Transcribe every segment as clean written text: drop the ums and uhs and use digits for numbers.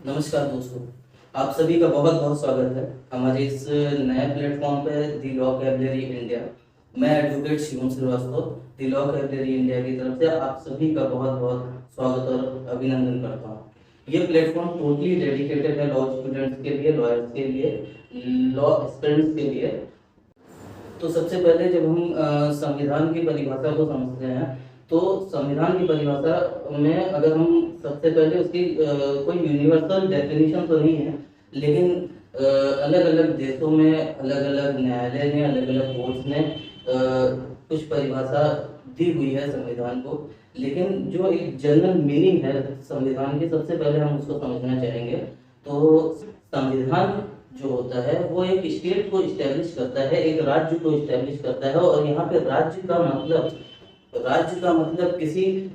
नमस्कार दोस्तों, आप सभी का बहुत बहुत स्वागत है हमारे इस नए प्लेटफॉर्म पे दी लॉ कैबलरी इंडिया। मैं advocate Shivam Srivastava the law cavalry India की तरफ से आप सभी का बहुत बहुत स्वागत और अभिनंदन करता हूँ। ये प्लेटफॉर्म टोटली डेडिकेटेड है लॉ स्टूडेंट्स के लिए, लॉयर्स के लिए, लॉ एस्पिरेंट्स के लिए। तो सबसे पहले जब हम संविधान की परिभाषा को समझते हैं तो संविधान की परिभाषा में अगर हम सबसे पहले उसकी कोई यूनिवर्सल डेफिनेशन तो नहीं है, लेकिन अलग अलग देशों में अलग अलग न्यायालय ने, अलग अलग कोर्ट्स ने कुछ परिभाषा दी हुई है संविधान को। लेकिन जो एक जनरल मीनिंग है संविधान की, सबसे पहले हम उसको समझना चाहेंगे। तो संविधान जो होता है वो एक स्टेट को इस्टेब्लिश करता है, एक राज्य को इस्टेब्लिश करता है। और यहाँ पे राज्य का मतलब किसी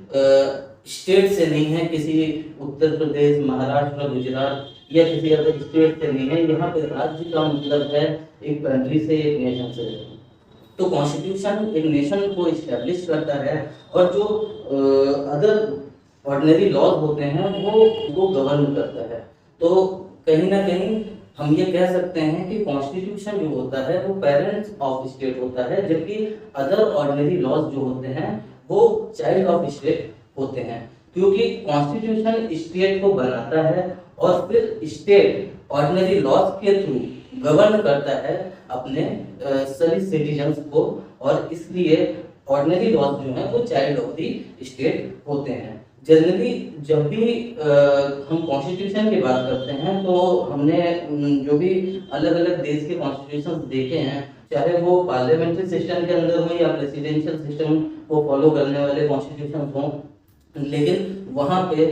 स्टेट से नहीं है, किसी उत्तर प्रदेश, महाराष्ट्र, गुजरात या किसी अदर स्टेट से नहीं है। यहाँ पे राज्य का मतलब है एक कंट्री से, एक नेशन से। तो कॉन्स्टिट्यूशन एक नेशन को इस्टेब्लिश करता है और जो अदर ऑर्डिनरी लॉज होते हैं वो गवर्न करता है। तो कहीं ना कहीं हम ये कह सकते हैं कि कॉन्स्टिट्यूशन जो होता है वो पेरेंट्स ऑफ स्टेट होता है, जबकि अदर ऑर्डिनरी लॉज जो होते हैं वो चाइल्ड ऑफ स्टेट होते हैं। क्योंकि कॉन्स्टिट्यूशन स्टेट को बनाता है और फिर स्टेट ऑर्डिनरी लॉज के थ्रू गवर्न करता है अपने सभी सिटीजन्स को, और इसलिए ऑर्डिनरी लॉज जो है वो चाइल्ड ऑफ द स्टेट होते हैं। जनरली जब भी हम कॉन्स्टिट्यूशन की बात करते हैं तो हमने जो भी अलग अलग देश के कॉन्स्टिट्यूशन देखे हैं, चाहे वो पार्लियामेंट्री सिस्टम के अंदर हो या प्रेसिडेंशियल सिस्टम को फॉलो करने वाले कॉन्स्टिट्यूशन हों, लेकिन वहाँ पे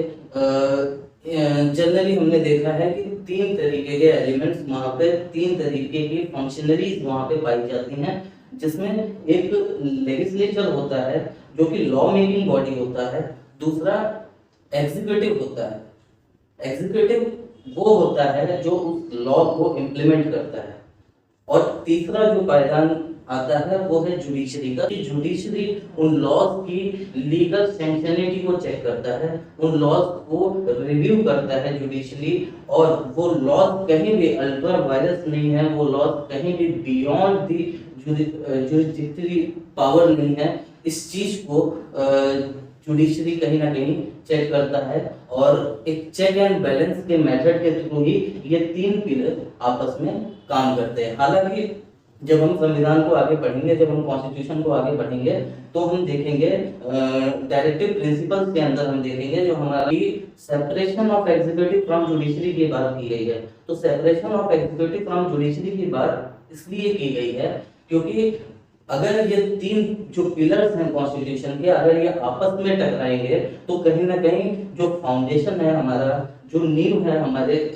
जनरली हमने देखा है कि तीन तरीके के एलिमेंट्स वहाँ पे, तीन तरीके की फंक्शनरीज वहाँ पे पाई जाती हैं। जिसमें एक लेजिस्लेचर होता है जो कि लॉ मेकिंग बॉडी होता है, दूसरा एग्जीक्यूटिव होता है। एग्जीक्यूटिव वो होता है जो उस लॉ को इम्प्लीमेंट करता है, और तीसरा जो पायदान आता है वो है जुडिशरी का। जुडिशरी उन लॉज की लीगल सैंक्शनिटी को चेक करता है, उन लॉज को रिव्यू करता है जुडिशरी, और वो लॉज कहीं भी अल्ट्रा वायरस नहीं है, वो लॉज कहीं भी बियॉन्ड दी जुडिशरी पावर नहीं है। इस चीज को जुडिशरी कहीं ना कहीं चेक करता है, और एक चेक एंड बैलेंस के मेथड के थ्रू ही ये तीन पिलर आपस में काम करते हैं। हालांकि जब हम संविधान को आगे पढ़ेंगे, जब हम कॉन्स्टिट्यूशन को आगे पढ़ेंगे, तो हम देखेंगे डायरेक्टिव प्रिंसिपल्स के अंदर हम देखेंगे जो हमारी separation of executive from judiciary की बात की गई है। तो separation of executive from judiciary की बात इसलिए की गई है क्योंकि अगर ये तीन जो पिलर्स हैं कॉन्स्टिट्यूशन के, अगर ये आपस में टकराएंगे तो कहीं ना कहीं जो फाउंडेशन है हमारा, जो नींव है हमारे इस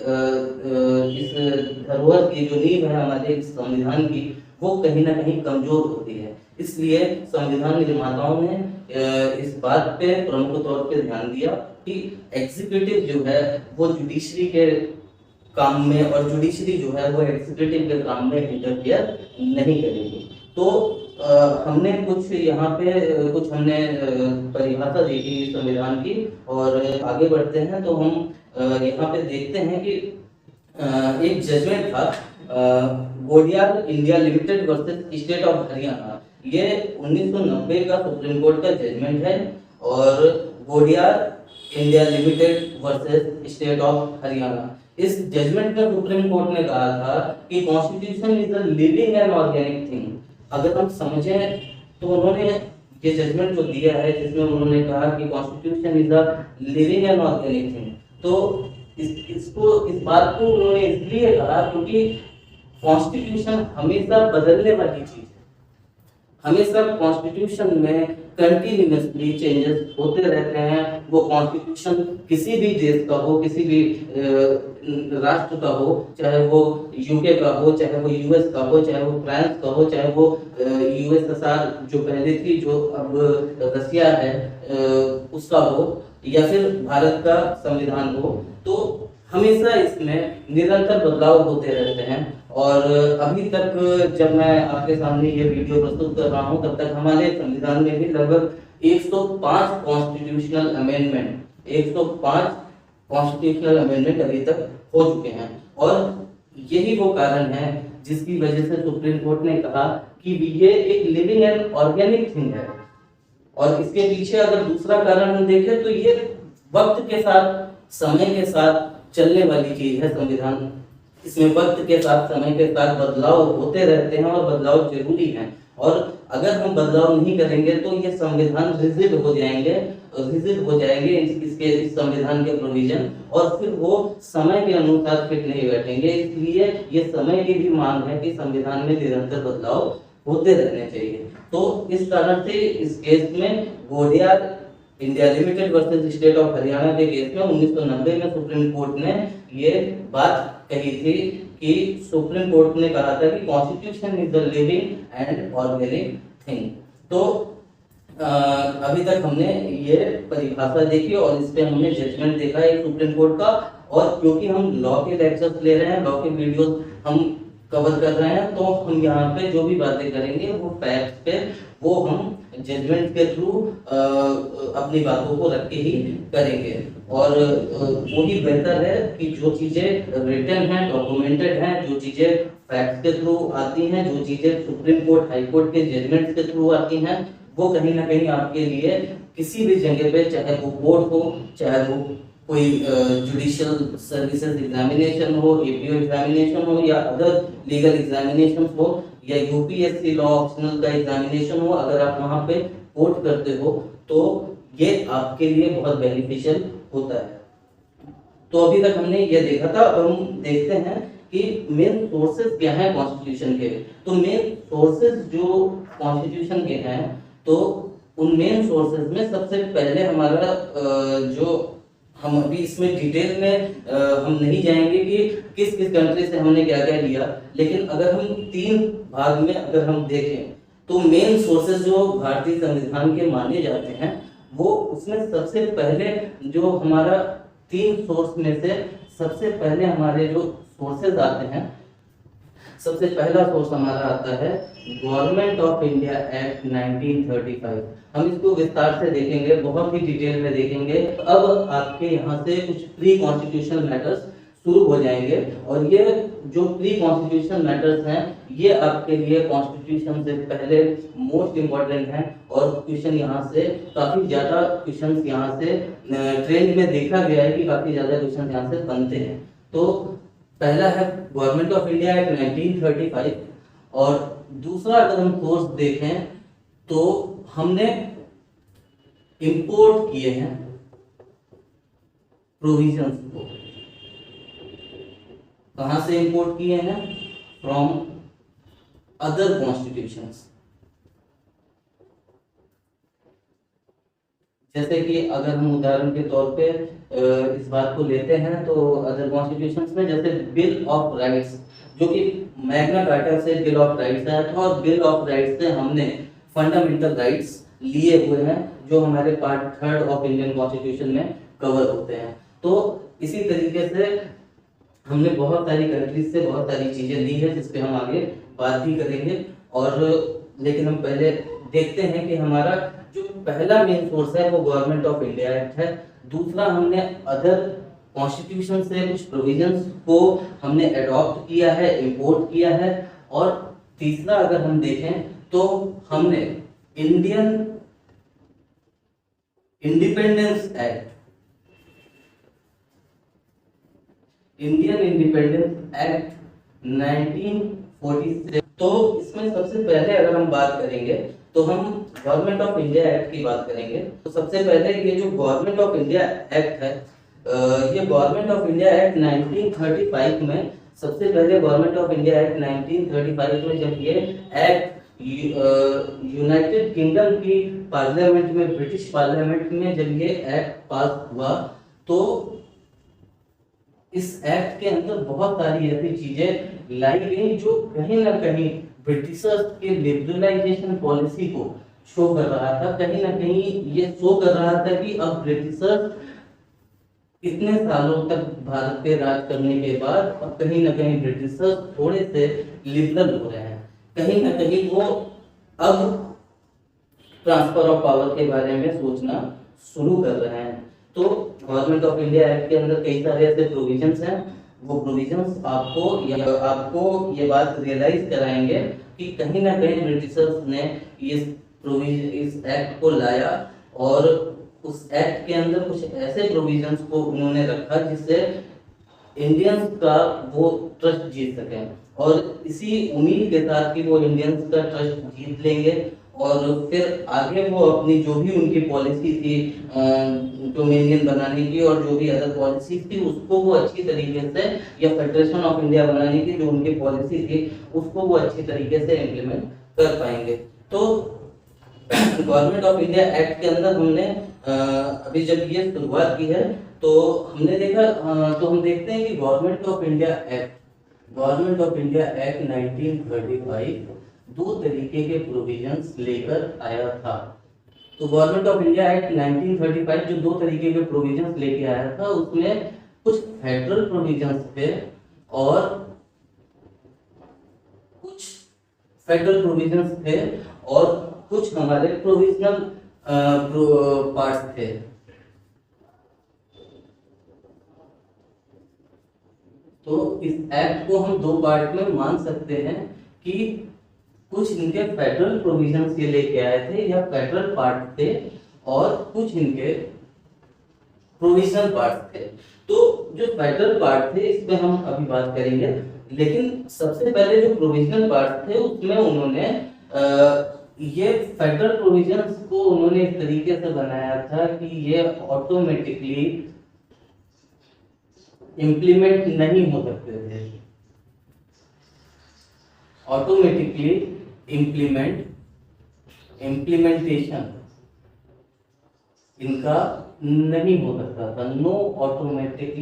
धरोहर की, जो नींव है हमारे इस संविधान की, वो कहीं ना कहीं कमजोर होती है। इसलिए संविधान निर्माताओं ने इस बात पे प्रमुख तौर पे ध्यान दिया कि एग्जीक्यूटिव जो है वो जुडिशरी के काम में, और जुडिशरी जो है वो एग्जीक्यूटिव के काम में इंटरफियर नहीं करेगी। तो हमने कुछ यहाँ पे कुछ हमने परिभाषा देखी संविधान की, और आगे बढ़ते हैं तो हम यहाँ पे देखते हैं कि एक जजमेंट था Goodyear India limited versus state of Haryana. ये 1990 का सुप्रीम कोर्ट का जजमेंट है, और Goodyear India limited versus state of Haryana. इस जजमेंट में सुप्रीम कोर्ट ने कहा था कि constitution is a living and organic thing. अगर हम समझें तो उन्होंने ये जजमेंट जो दिया है जिसमें उन्होंने कहा कि constitution is a living and organic thing, तो इस बात को उन्होंने इसलिए कहा क्योंकि कॉन्स्टिट्यूशन हमेशा बदलने वाली चीज है। हमेशा कॉन्स्टिट्यूशन में कंटिन्यूअसली चेंजेस होते रहते हैं। वो कॉन्स्टिट्यूशन किसी भी देश का हो, किसी भी राष्ट्र का हो, चाहे वो यूके का हो, चाहे वो यूएस का हो, चाहे वो फ्रांस का हो, चाहे वो यूएसएसआर जो पहले थी, जो अब रसिया है, उसका हो, या फिर भारत का संविधान हो, तो हमेशा इसमें निरंतर बदलाव होते रहते हैं। और अभी तक जब मैं आपके सामने ये वीडियो प्रस्तुत कर रहा हूँ, तब तक हमारे संविधान में भी लगभग 105 कॉन्स्टिट्यूशनल अमेंडमेंट, 105 कॉन्स्टिट्यूशनल अमेंडमेंट अभी तक हो चुके हैं। और यही वो कारण है जिसकी वजह से सुप्रीम कोर्ट ने कहा कि ये एक लिविंग एंड ऑर्गेनिक थिंग है। और इसके पीछे अगर दूसरा कारण हम देखें तो ये वक्त के साथ, समय के साथ चलने वाली चीज है संविधान। इसमें वक्त के साथ, समय के साथ बदलाव होते रहते हैं और बदलाव जरूरी है। और अगर हम बदलाव नहीं करेंगे तो ये संविधान रिजिड हो जाएंगे, इस संविधान के प्रोविजन, और फिर वो समय के अनुसार फिट नहीं बैठेंगे। इसलिए ये समय की भी मांग है कि संविधान में निरंतर बदलाव होते रहने चाहिए। तो इस कारण से इस केस में Goodyear India limited versus state of Haryana के केस में 1990 में सुप्रीम कोर्ट ने ये बात कही थी कि सुप्रीम कोर्ट ने कहा था कि constitution is the living and organic thing. तो अभी तक हमने ये परिभाषा देखी और इस पे हमने जजमेंट देखा है सुप्रीम कोर्ट का। और क्योंकि हम लॉ के लेक्चर्स ले रहे हैं, लॉ के वीडियोस हम कवर कर रहे हैं, तो हम यहाँ पे जो भी बातें करेंगे वो फैक्ट्स पे, वो हम जजमेंट के थ्रू अपनी बातों को रख के ही करेंगे। और वही बेहतर है कि जो चीजें रिटन हैं, डॉक्यूमेंटेड हैं, जो चीजें फैक्ट्स के थ्रू आती हैं, जो चीजें सुप्रीम कोर्ट, हाई कोर्ट के जजमेंट के थ्रू आती हैं, वो कहीं ना कहीं आपके लिए किसी भी जगह पे, चाहे वो कोर्ट हो, चाहे वो कोई जुडिशियल सर्विसेज एग्जामिनेशन हो, एपीओ एग्जामिनेशन हो, या अदर लीगल एग्जामिनेशन हो, या यूपीएससी लॉ ऑप्शनल का एग्जामिनेशन हो, अगर आप वहां पे कोर्ट करते हो तो ये आपके लिए बहुत बेनिफिशियल होता है। तो अभी तक हमने ये देखा था। अब हम देखते हैं कि मेन सोर्सेज क्या है कॉन्स्टिट्यूशन के। तो मेन सोर्सेज जो कॉन्स्टिट्यूशन के हैं, तो उन मेन सोर्सेज में सबसे पहले हमारा जो, हम अभी इसमें डिटेल में हम नहीं जाएंगे कि किस किस कंट्री से हमने क्या क्या लिया, लेकिन अगर हम 3 भाग में अगर हम देखें तो मेन सोर्सेज जो भारतीय संविधान के माने जाते हैं, वो उसमें सबसे पहले जो हमारा 3 सोर्स में से सबसे पहले हमारे जो सोर्सेज आते हैं, सबसे पहला सोर्स हमारा आता है गवर्नमेंट ऑफ इंडिया एक्ट 1935। हम इसको विस्तार से देखेंगे, बहुत ही डिटेल में देखेंगे। अब आपके यहाँ से कुछ प्री कॉन्स्टिट्यूशनल मैटर्स शुरू हो जाएंगे, और ये जो प्री कॉन्स्टिट्यूशनल मैटर्स हैं, ये आपके लिए कॉन्स्टिट्यूशन से पहले मोस्ट इम्पोर्टेंट हैं। और क्वेश्चन यहाँ से काफी ज्यादा क्वेश्चंस यहाँ से ट्रेंड में देखा गया है कि काफी ज्यादा क्वेश्चन यहाँ से बनते हैं। तो पहला है गवर्नमेंट ऑफ इंडिया एक्ट 1935, और दूसरा अगर हम सोर्स देखें तो हमने इंपोर्ट किए हैं प्रोविजंस को। कहां से इंपोर्ट किए हैं? From other constitutions. जैसे कि अगर हम उदाहरण के तौर पे इस बात को लेते हैं तो अदर कॉन्स्टिट्यूशंस में जैसे बिल ऑफ राइट्स, जो कि मैग्ना कार्टा से बिल ऑफ राइट्स आया था, और बिल ऑफ राइट्स से हमने फंडामेंटल राइट्स लिए हुए हैं जो हमारे पार्ट 3 ऑफ इंडियन कॉन्स्टिट्यूशन में कवर होते हैं। तो इसी तरीके से हमने बहुत सारी कंट्रीज से बहुत सारी चीजें ली है, जिस पे हम आगे बात भी करेंगे। और लेकिन हम पहले देखते हैं कि हमारा जो पहला मेन सोर्स है वो गवर्नमेंट ऑफ इंडिया एक्ट है। दूसरा, हमने अदर कॉन्स्टिट्यूशन से कुछ प्रोविजंस को हमने अडॉप्ट किया है, इंपोर्ट किया है। और तीसरा अगर हम देखें तो हमने Indian independence act, Indian independence act 1947। तो इसमें सबसे पहले अगर हम बात करेंगे तो हम गवर्नमेंट ऑफ इंडिया एक्ट की बात करेंगे। तो सबसे पहले ये जो गवर्नमेंट ऑफ इंडिया एक्ट है, ये गवर्नमेंट ऑफ इंडिया एक्ट 1935 में, सबसे पहले गवर्नमेंट ऑफ इंडिया एक्ट 1935 में जब ये एक्ट यूनाइटेड किंगडम की पार्लियामेंट में, ब्रिटिश पार्लियामेंट में जब ये एक्ट पास हुआ, तो इस एक्ट के अंदर बहुत सारी ऐसी चीजें लाई गई जो कहीं ना कहीं ब्रिटिशर्स के लिबरलाइजेशन पॉलिसी को शो कर रहा था। कहीं ना कहीं ये शो कर रहा था कि अब ब्रिटिशर्स इतने सालों तक भारत पे राज करने के बाद अब कहीं ना कहीं ब्रिटिशर्स थोड़े से लिबरल हो रहे हैं। कहीं ना कहीं वो अब ट्रांसफर ऑफ पावर के बारे में सोचना शुरू कर रहे हैं। तो गवर्नमेंट ऑफ इंडिया एक्ट के अंदर कई सारे ऐसे प्रोविजंस हैं, वो प्रोविजंस आपको ये बात रियलाइज कराएंगे कि कहीं ना कहीं ब्रिटिशर्स ने इस एक्ट को लाया और उस एक्ट के अंदर कुछ ऐसे प्रोविजंस को उन्होंने रखा जिससे इंडियंस का वो ट्रस्ट जीत सकें, और इसी उम्मीद के साथ कि वो इंडियंस का ट्रस्ट जीत लेंगे और फिर आगे वो अपनी जो भी उनकी पॉलिसी थी डोमिनियन बनाने की और जो भी अदर पॉलिसी थी उसको वो अच्छी तरीके से, या फेडरेशन ऑफ इंडिया बनाने की जो उनकी पॉलिसी थी उसको वो अच्छी तरीके से इम्प्लीमेंट कर पाएंगे। तो गवर्नमेंट ऑफ इंडिया एक्ट के अंदर हमने अभी जब ये शुरुआत की है तो हमने देखा तो हम देखते हैं कि गवर्नमेंट ऑफ इंडिया एक्ट 1935 दो तरीके के प्रोविजंस लेकर आया था। तो गवर्नमेंट ऑफ इंडिया एक्ट 1935 जो दो तरीके के प्रोविजंस लेके आया था उसमें कुछ फेडरल प्रोविजंस थे और कुछ कुछ हमारे प्रोविजनल पार्ट्स थे। तो इस एक्ट को हम दो पार्ट में मान सकते हैं कि कुछ इनके फेडरल प्रोविजंस ये लेके आए थे या फेडरल पार्ट थे और कुछ इनके प्रोविजनल पार्ट थे। तो जो फेडरल पार्ट थे इस पे हम अभी बात करेंगे, लेकिन सबसे पहले जो प्रोविजनल पार्ट थे उसमें उन्होंने ये फेडरल प्रोविजंस को उन्होंने इस तरीके से बनाया था कि ये ऑटोमेटिकली इम्प्लीमेंट नहीं हो सकते थे। ऑटोमेटिकली इम्प्लीमेंटेशन इनका नहीं हो सकता था। No automatic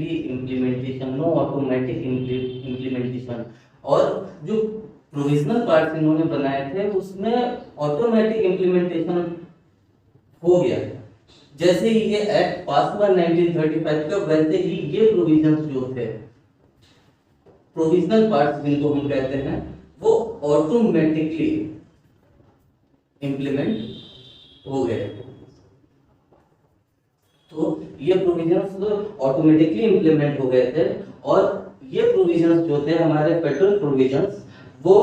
implementation. और जो प्रोविजनल पार्ट्स इन्होंने बनाए थे उसमें ऑटोमेटिक इम्प्लीमेंटेशन हो गया। जैसे ही ये एक्ट पास हुआ 1935 का, वैसे ही ये प्रोविजंस जो थे प्रोविजनल पार्ट्स जिनको हम कहते हैं वो ऑटोमेटिकली इम्प्लीमेंट हो गए। तो ये प्रोविजंस ऑटोमेटिकली इम्प्लीमेंट हो गए थे और ये प्रोविजंस जो थे हमारे फेडरल प्रोविजंस वो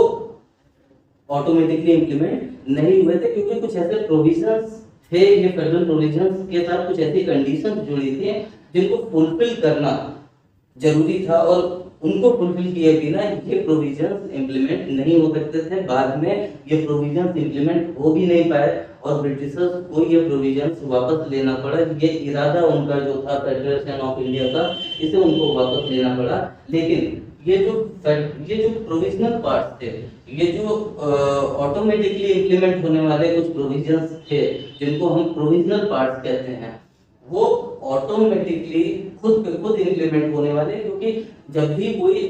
ऑटोमेटिकली इम्प्लीमेंट नहीं हुए थे, क्योंकि कुछ ऐसे प्रोविजंस थे ये फेडरल प्रोविजंस के साथ कुछ ऐसी कंडीशंस जुड़ी थी जिनको फुलफिल करना जरूरी था और उनको फुलफिल किए बिना ये प्रोविजंस इम्प्लीमेंट नहीं हो सकते थे। बाद में ये प्रोविजंस इम्प्लीमेंट हो भी नहीं पाए और ब्रिटिशर्स को ये प्रोविजंस वापस लेना पड़ा। ये इरादा उनका जो था फेडरेशन ऑफ इंडिया का, इसे उनको वापस लेना पड़ा। लेकिन ये जो प्रोविजनल पार्ट्स थे, ये जो ऑटोमेटिकली इम्प्लीमेंट होने वाले कुछ प्रोविजंस थे जिनको हम प्रोविजनल पार्ट्स कहते हैं, वो ऑटोमेटिकली खुद पे खुद इम्प्लीमेंट होने वाले, क्योंकि जब भी कोई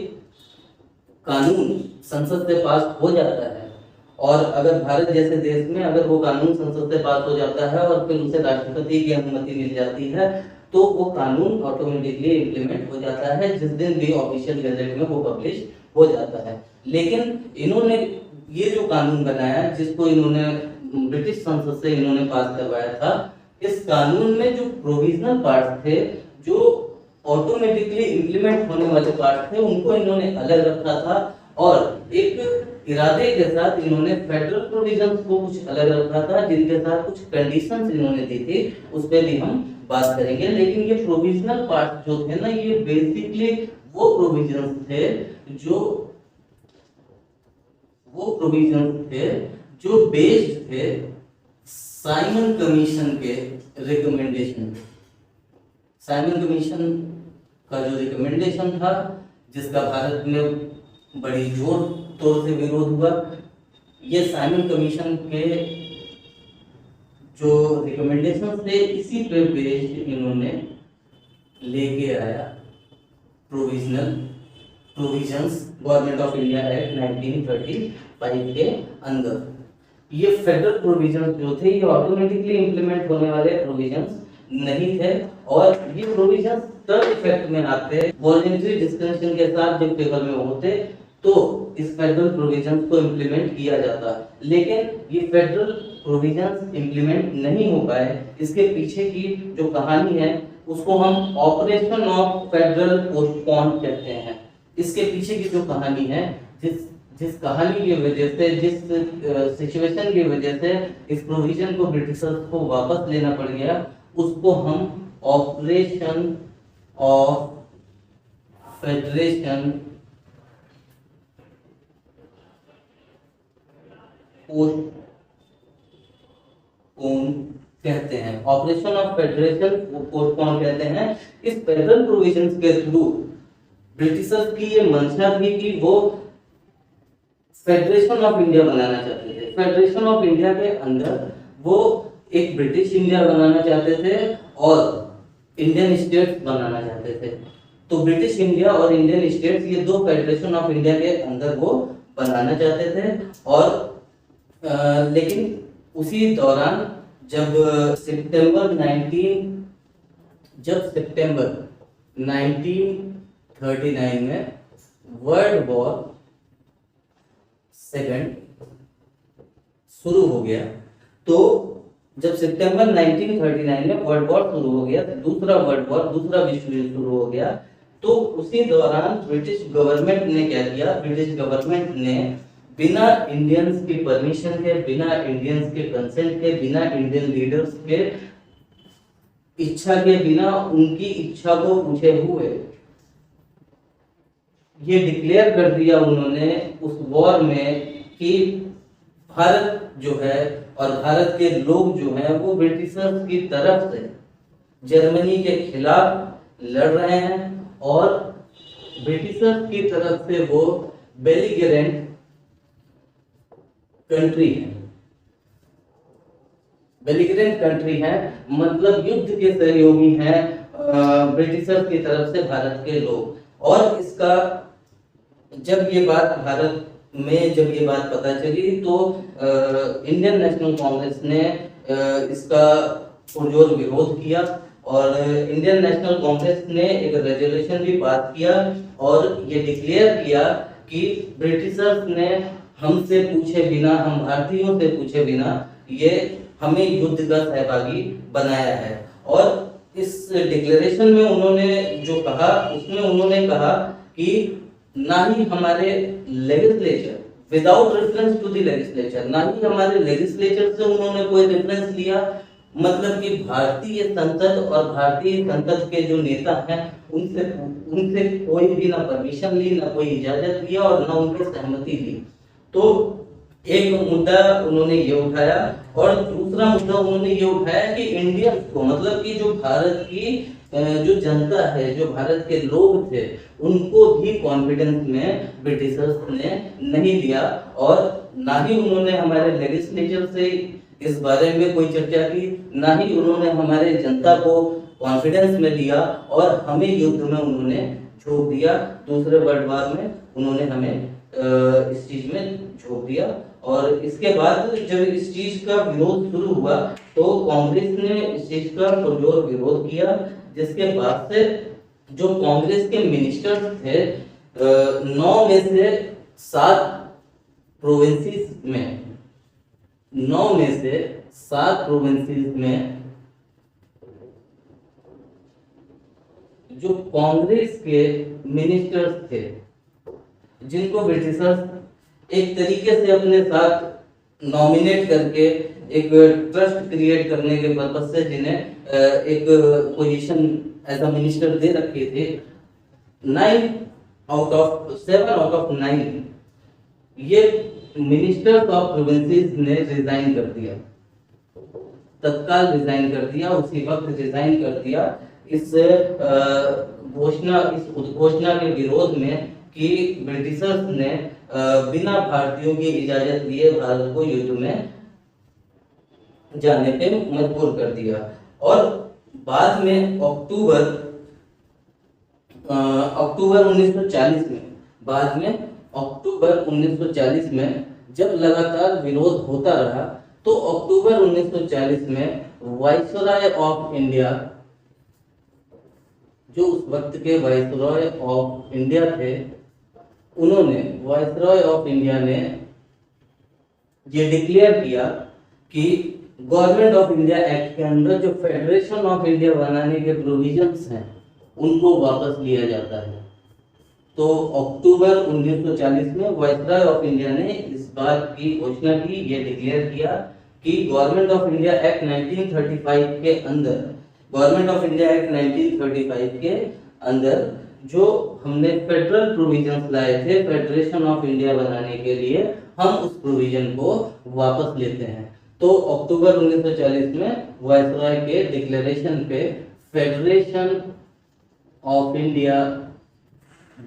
कानून संसद से पास हो जाता है और अगर भारत जैसे देश में अगर वो कानून संसद से पास हो जाता है और फिर उसे राष्ट्रपति की अनुमति मिल जाती है तो वो कानून ऑटोमेटिकली इम्प्लीमेंट हो जाता है जिस दिन भी ऑफिशियल गैजेट में वो पब्लिश हो जाता है। लेकिन इन्होंने ये जो कानून बनाया जिसको इन्होंने ब्रिटिश संसद से इन्होंने पास करवाया था, इस कानून में जो प्रोविजनल पार्ट थे, जो ऑटोमेटिकली इम्प्लीमेंट होने वाले पार्ट थे, उनको इन्होंने अलग रखा था और एक इरादे के साथ इन्होंने फेडरल प्रोविजंस को कुछ अलग रखा था जिनके साथ कुछ कंडीशंस इन्होंने दी थी, उस पर भी हम बात करेंगे। लेकिन ये प्रोविजनल पार्ट जो थे ना, ये बेसिकली वो प्रोविजंस थे जो बेस्ड थे साइमन कमीशन के रिकमेंडेशन। साइमन कमीशन का जो रिकमेंडेशन था जिसका भारत में बड़ी जोर तौर से विरोध हुआ, ये साइमन कमीशन के जो रिकमेंडेशन थे इसी पे बेस्ड इन्होंने लेके आया provisions government of India act 1935 के अंदर। ये फेडरल प्रोविजंस जो थे ये ऑटोमेटिकली इम्प्लीमेंट होने वाले प्रोविजंस नहीं थे और ये प्रोविजंस तब इफेक्ट में आते वॉलंटरी डिस्कशन के साथ जब फेवर में होते तो इस फेडरल प्रोविजंस को इम्प्लीमेंट किया जाता। लेकिन ये फेडरल प्रोविजंस इम्प्लीमेंट नहीं हो पाए, इसके पीछे की जो कहानी है उसको हम ऑपरेशन ऑफ फेडरल पोस्टपोन कहते हैं। इसके पीछे की जो कहानी है, जिस जिस कहानी की वजह से, जिस सिचुएशन की वजह से इस प्रोविजन को ब्रिटिशर्स को वापस लेना पड़ गया, उसको हम ऑपरेशन ऑफ फेडरेशन पोस्टपोन कहते हैं। ऑपरेशन ऑफ फेडरेशन पोस्टपोन कहते हैं। इस फेडरल प्रोविजंस के थ्रू ब्रिटिशर्स की ये मंशा थी कि वो फेडरेशन ऑफ इंडिया बनाना चाहते थे। फेडरेशन ऑफ इंडिया के अंदर वो एक ब्रिटिश इंडिया बनाना चाहते थे और इंडियन स्टेट्स बनाना चाहते थे। तो ब्रिटिश इंडिया और इंडियन स्टेट्स, ये दो फेडरेशन ऑफ इंडिया के अंदर वो बनाना चाहते थे। और लेकिन उसी दौरान जब सितंबर 1939 में वर्ल्ड वॉर सेकंड शुरू हो गया, तो जब सितंबर 1939 में वर्ल्ड वॉर शुरू हो गया, दूसरा विश्व युद्ध शुरू हो गया, तो उसी दौरान ब्रिटिश गवर्नमेंट ने क्या किया? ब्रिटिश गवर्नमेंट ने बिना इंडियंस की परमिशन के, बिना इंडियंस के कंसेंट के, बिना इंडियन लीडर्स के इच्छा के, बिना उनकी इच्छा को पूछे हुए ये डिक्लेयर कर दिया उन्होंने उस वॉर में कि भारत जो है और भारत के लोग जो हैं वो ब्रिटिशर्स की तरफ से जर्मनी के खिलाफ लड़ रहे हैं और ब्रिटिशर्स की तरफ से वो बेलिगेरेंट कंट्री है। बेलिगेरेंट कंट्री है मतलब युद्ध के सहयोगी हैं ब्रिटिशर्स की तरफ से भारत के लोग। और इसका जब ये बात भारत में पता चली तो इंडियन नेशनल कांग्रेस ने इसका पुरजोर विरोध किया और इंडियन नेशनल कांग्रेस ने एक रेजोल्यूशन भी पास किया और ये डिक्लेयर किया कि ब्रिटिशर्स ने हमसे पूछे बिना, हम भारतीयों से पूछे बिना ये हमें युद्ध का सहभागी बनाया है। और इस डिक्लेरेशन में उन्होंने जो कहा, उसमें उन्होंने कहा कि ना ही हमारे legislature, without reference to the legislature, ना ही हमारे लेजिस्लेचर से उन्होंने कोई रेफरेंस लिया, मतलब कि भारतीय संसद और भारतीय संसद के जो नेता हैं उनसे कोई भी ना परमिशन ली, ना कोई इजाजत लिया और ना उनकी सहमति ली। तो एक मुद्दा उन्होंने ये उठाया और दूसरा मुद्दा उन्होंने ये उठाया कि इंडियंस को, मतलब कि जो भारत की जो जनता है, जो भारत के लोग थे, उनको भी कॉन्फिडेंस में ब्रिटिशर्स ने नहीं लिया और ना ही उन्होंने हमारे लेजिस्लेचर से इस बारे में कोई चर्चा की, ना ही उन्होंने हमारे जनता को कॉन्फिडेंस में लिया और हमें युद्ध में उन्होंने झोंक दिया। दूसरे वर्ल्ड वॉर में उन्होंने हमें इस चीज में झोंक दिया। और इसके बाद जब इस चीज का विरोध शुरू हुआ तो कांग्रेस ने इस चीज का पुरजोर विरोध किया, जिसके बाद से जो कांग्रेस के मिनिस्टर्स थे 9 में से 7 प्रोविंसेस में, 9 में से 7 प्रोविंसेस में जो कांग्रेस के मिनिस्टर्स थे, जिनको ब्रिटिशर्स एक तरीके से अपने साथ नॉमिनेट करके एक ट्रस्ट क्रिएट करने के पर्पस से जिन्हें एक पोजीशन एज अ मिनिस्टर दे रखे थे, 7 आउट ऑफ 9 ये मिनिस्टर्स ऑफ प्रोविंसेस ने रिजाइन कर दिया, तत्काल रिजाइन कर दिया, उसी वक्त रिजाइन कर दिया इस उद्घोषणा के विरोध में कि ब्रिटिशर्स ने बिना भारतीयों की इजाजत लिए भारत को युद्ध में जाने पे मजबूर कर दिया। और बाद में अक्टूबर 1940 में, बाद में अक्टूबर 1940 में जब लगातार विरोध होता रहा तो अक्टूबर 1940 में वाइसरॉय ऑफ इंडिया, जो उस वक्त के वाइसरॉय ऑफ इंडिया थे, उन्होंने, वाइसरॉय ऑफ इंडिया ने ये डिक्लेयर किया कि गवर्नमेंट ऑफ इंडिया एक्ट के अंदर जो फेडरेशन ऑफ इंडिया बनाने के प्रोविजंस हैं उनको वापस लिया जाता है। तो अक्टूबर 1940 में वायसराय ऑफ इंडिया ने इस बात की घोषणा की, ये डिक्लेयर किया कि गवर्नमेंट ऑफ इंडिया एक्ट 1935 के अंदर, गवर्नमेंट ऑफ इंडिया एक्ट 1935 के अंदर जो हमने फेडरल प्रोविजंस लाए थे फेडरेशन ऑफ इंडिया बनाने के लिए, हम उस प्रोविजन को वापस लेते हैं। तो अक्टूबर 1940 में वायसराय के डिक्लेरेशन पे फेडरेशन ऑफ इंडिया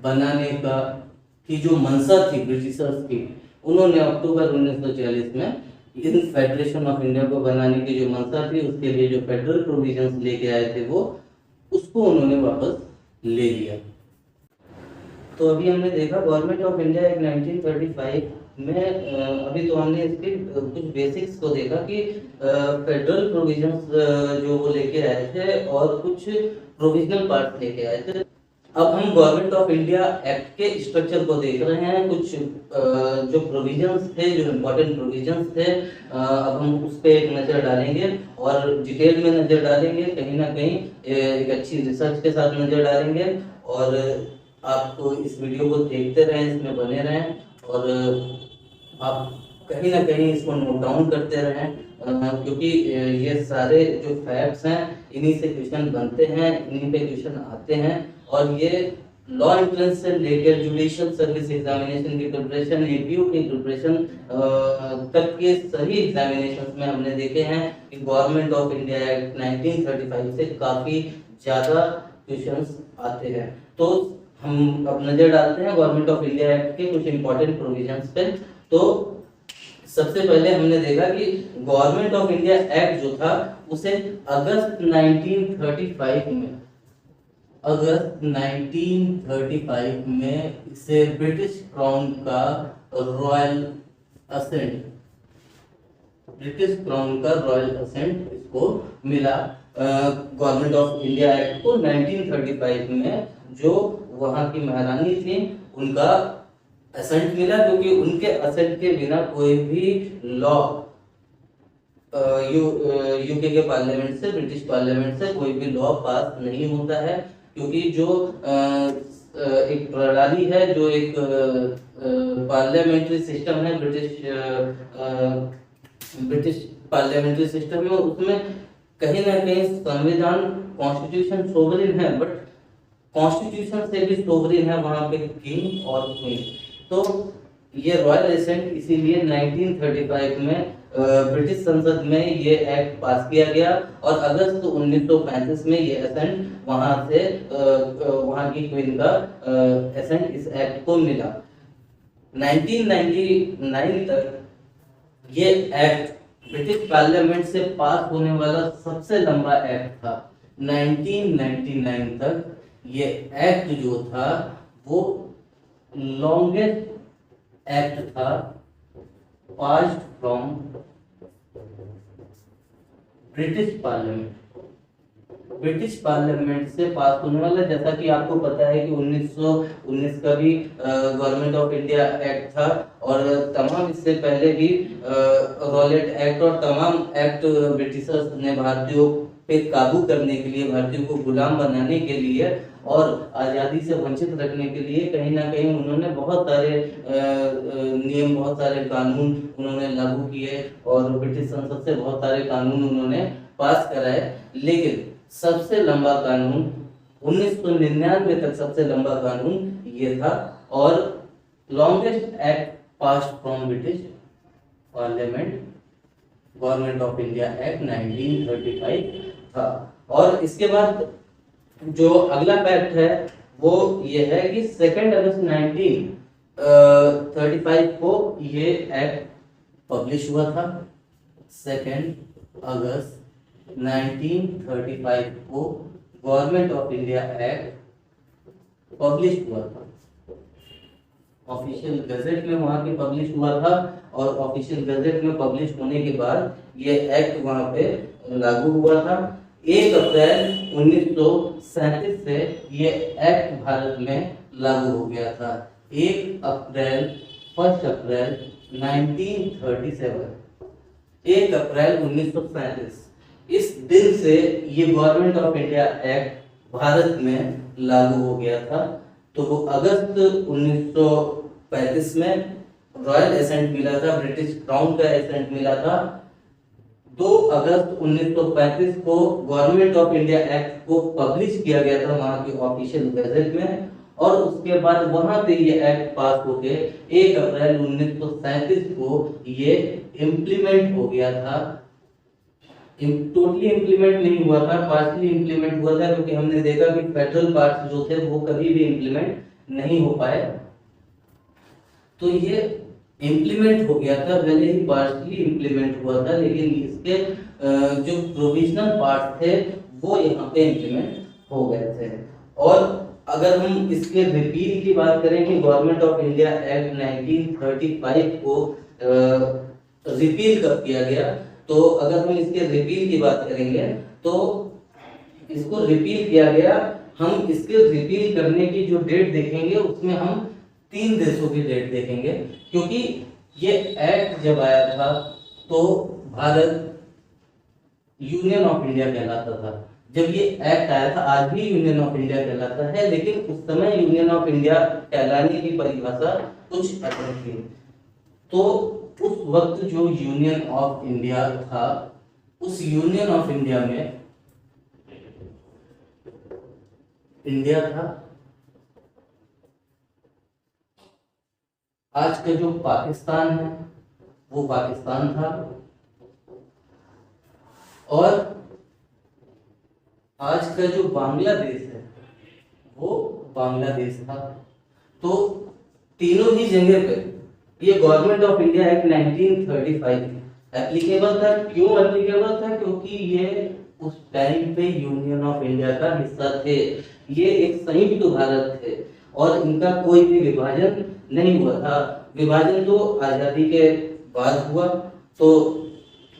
बनाने का की जो मंशा थी ब्रिटिशर्स की, उन्होंने अक्टूबर 1940 में इन फेडरेशन ऑफ इंडिया को बनाने की जो मंशा थी उसके लिए जो फेडरल प्रोविजंस लेके आए थे वो उसको उन्होंने वापस ले लिया। तो अभी हमने देखा गवर्नमेंट ऑफ इंडिया एक 1935 में अभी तो हमने इसके कुछ बेसिक्स को देखा कि फेडरल प्रोविजंस जो वो लेके आए थे और कुछ प्रोविजनल पार्ट लेके आए थे। अब हम गवर्नमेंट ऑफ इंडिया एक्ट के स्ट्रक्चर को देख रहे हैं। कुछ जो प्रोविजंस थे, जो इम्पोर्टेंट प्रोविजंस थे, अब हम उस पर एक नज़र डालेंगे और डिटेल में नज़र डालेंगे, कहीं ना कहीं एक अच्छी रिसर्च के साथ नज़र डालेंगे। और आप इस वीडियो को देखते रहें, इसमें बने रहें और आप कहीं ना कहीं इसको नोट डाउन करते रहें, क्योंकि ये सारे जो फैक्ट्स हैं इन्हीं से क्वेश्चन बनते हैं, इन्हीं पे क्वेश्चन आते हैं। और ये लॉ एंट्रेंस से लेकर जुडिशियल सर्विस एग्जामिनेशन की प्रिपरेशन, एपीयू की प्रिपरेशन तक के सभी एग्जामिनेशन में हमने देखे हैं कि गवर्नमेंट ऑफ इंडिया एक्ट 1935 से काफ़ी ज़्यादा क्वेश्चंस आते हैं। तो हम अब नज़र डालते हैं गवर्नमेंट ऑफ इंडिया एक्ट के कुछ इंपॉर्टेंट प्रोविजंस पे। तो सबसे पहले हमने देखा कि गवर्नमेंट ऑफ इंडिया एक्ट जो था उसे अगस्त 1935 में इसे ब्रिटिश क्राउन का रॉयल असेंट इसको मिला। गवर्नमेंट ऑफ इंडिया एक्ट को 1935 में जो वहाँ की महारानी थी उनका असेंट मिला, क्योंकि उनके असेंट के बिना कोई भी लॉ यूके के पार्लियामेंट से, ब्रिटिश पार्लियामेंट से कोई भी लॉ पास नहीं होता है। क्योंकि जो एक प्रणाली है, जो एक पार्लियामेंट्री सिस्टम है, ब्रिटिश पार्लियामेंट्री सिस्टम है, उसमें कहीं ना कहीं संविधान, कॉन्स्टिट्यूशन सोवरेन है, बट कॉन्स्टिट्यूशन से भी सोवरेन है वहां पे किंग और क्वीन। तो ये रॉयल असेंट इसीलिए 1935 में ब्रिटिश संसद में ये एक्ट पास किया गया और अगस्त 1935 में ये असेंट वहां से वहां की क्वीन का असेंट इस एक्ट को मिला। 1999 तक ये एक्ट ब्रिटिश पार्लियामेंट से पास होने वाला सबसे लंबा एक्ट था। 1999 तक ये एक्ट जो था वो लॉन्गेस्ट एक्ट था पास्ड फ्रॉम ब्रिटिश पार्लियामेंट से पास होने वाला। जैसा कि आपको पता है कि 1919 का भी गवर्नमेंट ऑफ इंडिया एक्ट था और तमाम इससे पहले भी रॉलेट एक्ट और तमाम एक्ट ब्रिटिशर्स ने भारतीयों पे काबू करने के लिए, भारतीयों को गुलाम बनाने के लिए और आज़ादी से वंचित रखने के लिए कहीं ना कहीं उन्होंने बहुत सारे नियम, बहुत सारे कानून उन्होंने लागू किए और ब्रिटिश संसद से बहुत सारे कानून उन्होंने पास कराए। लेकिन सबसे लंबा कानून 1999 तक सबसे लंबा कानून ये था और longest act passed from British parliament, government of India act 1935 था। और इसके बाद जो अगला फैक्ट है वो ये है कि 2 अगस्त 1935 को ये एक्ट पब्लिश हुआ था। 2 अगस्त 1935 को government of India act publish हुआ था, ऑफिशियल गजेट में वहां पे पब्लिश हुआ था और ऑफिशियल गजेट में पब्लिश होने के बाद ये एक्ट वहां पे लागू हुआ था। 1 अप्रैल 1937 से ये एक्ट भारत में लागू हो गया था। 1 अप्रैल 1937 1 अप्रैल 1937 इस दिन से ये government of India act Bharat में लागू हो गया था। तो वो अगस्त 1935 में रॉयल एसेंट मिला था, ब्रिटिश क्राउन का एसेंट मिला था। 2 अगस्त 1935 को गवर्नमेंट ऑफ इंडिया एक्ट को पब्लिश किया गया था वहां की ऑफिशियल गैजेट में, और उसके बाद वहां पे ये एक्ट पास होके 1 अप्रैल 1937 को ये इम्प्लीमेंट हो गया था। टोटली इम्प्लीमेंट नहीं हुआ था, पार्शली इम्प्लीमेंट हुआ था, क्योंकि हमने देखा कि फेडरल पार्ट्स जो थे वो कभी भी इम्प्लीमेंट नहीं हो पाए। तो ये इम्प्लीमेंट हो गया था, भले ही पार्शली इम्प्लीमेंट हुआ था, लेकिन इसके जो प्रोविजनल पार्ट थे वो यहाँ पे इम्प्लीमेंट हो गए थे। और अगर हम इसके रिपील की बात करें कि गवर्नमेंट ऑफ इंडिया एक्ट 1935 को रिपील कब किया गया, तो अगर हम इसके रिपील की बात करेंगे तो इसको रिपील किया गया, हम इसके रिपील करने की जो डेट देखेंगे उसमें हम 3 देशों की डेट देखेंगे, क्योंकि ये एक्ट जब आया था तो भारत यूनियन ऑफ इंडिया कहलाता था। जब ये एक्ट आया था, आज भी यूनियन ऑफ इंडिया कहलाता है, लेकिन उस समय यूनियन ऑफ इंडिया कहलाने की परिभाषा कुछ अलग थी। तो उस वक्त जो यूनियन ऑफ इंडिया था, उस यूनियन ऑफ इंडिया में इंडिया था, आज का जो पाकिस्तान है वो पाकिस्तान था, और आज का जो बांग्लादेश है वो बांग्लादेश था। तो तीनों ही जगह पे ये government of India act 1935 applicable था। क्यों एप्लीकेबल था? क्योंकि ये उस टाइम पे यूनियन ऑफ इंडिया का हिस्सा थे, ये एक संयुक्त भारत थे, और इनका कोई भी विभाजन नहीं हुआ था। विभाजन तो आजादी के बाद हुआ, तो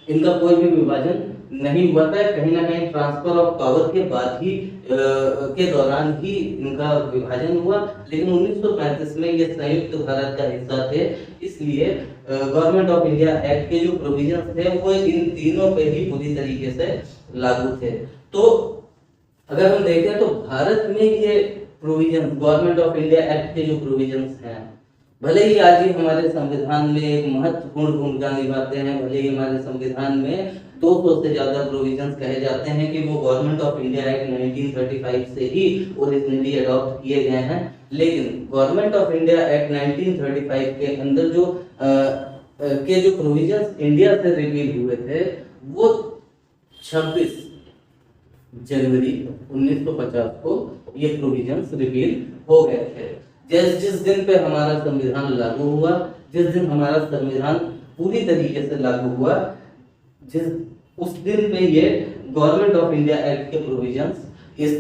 इनका कोई भी विभाजन नहीं हुआ था। कहीं ना कहीं ट्रांसफर ऑफ पावर के बाद ही के दौरान ही इनका विभाजन हुआ, लेकिन 1935 में ये संयुक्त भारत का हिस्सा थे, इसलिए गवर्नमेंट ऑफ इंडिया एक्ट के जो प्रोविजंस थे वो इन तीनों पे ही पूरी तरीके से लागू थे। तो अगर हम देखें तो भारत में ये provision, government of India act के जो प्रोविजंस हैं, भले ही आज ही हमारे संविधान में एक महत्वपूर्ण भूमिका निभाते हैं, भले ही हमारे संविधान में 200 से ज्यादा प्रोविजंस कहे जाते हैं कि वो गवर्नमेंट ऑफ इंडिया एक्ट 1935 से ही ओरिजिनली अडॉप्ट किए गए हैं, लेकिन गवर्नमेंट ऑफ इंडिया एक्ट 1935 के अंदर जो प्रोविजंस इंडिया से रिपील हुए थे वो 26 जनवरी 1950 को ये प्रोविजंस रिपील हो गए थे। जिस दिन पे हमारा संविधान लागू हुआ, जिस दिन हमारा संविधान पूरी तरीके से लागू हुआ, उस दिन पे ये गवर्नमेंट ऑफ इंडिया एक्ट के प्रोविजंस इस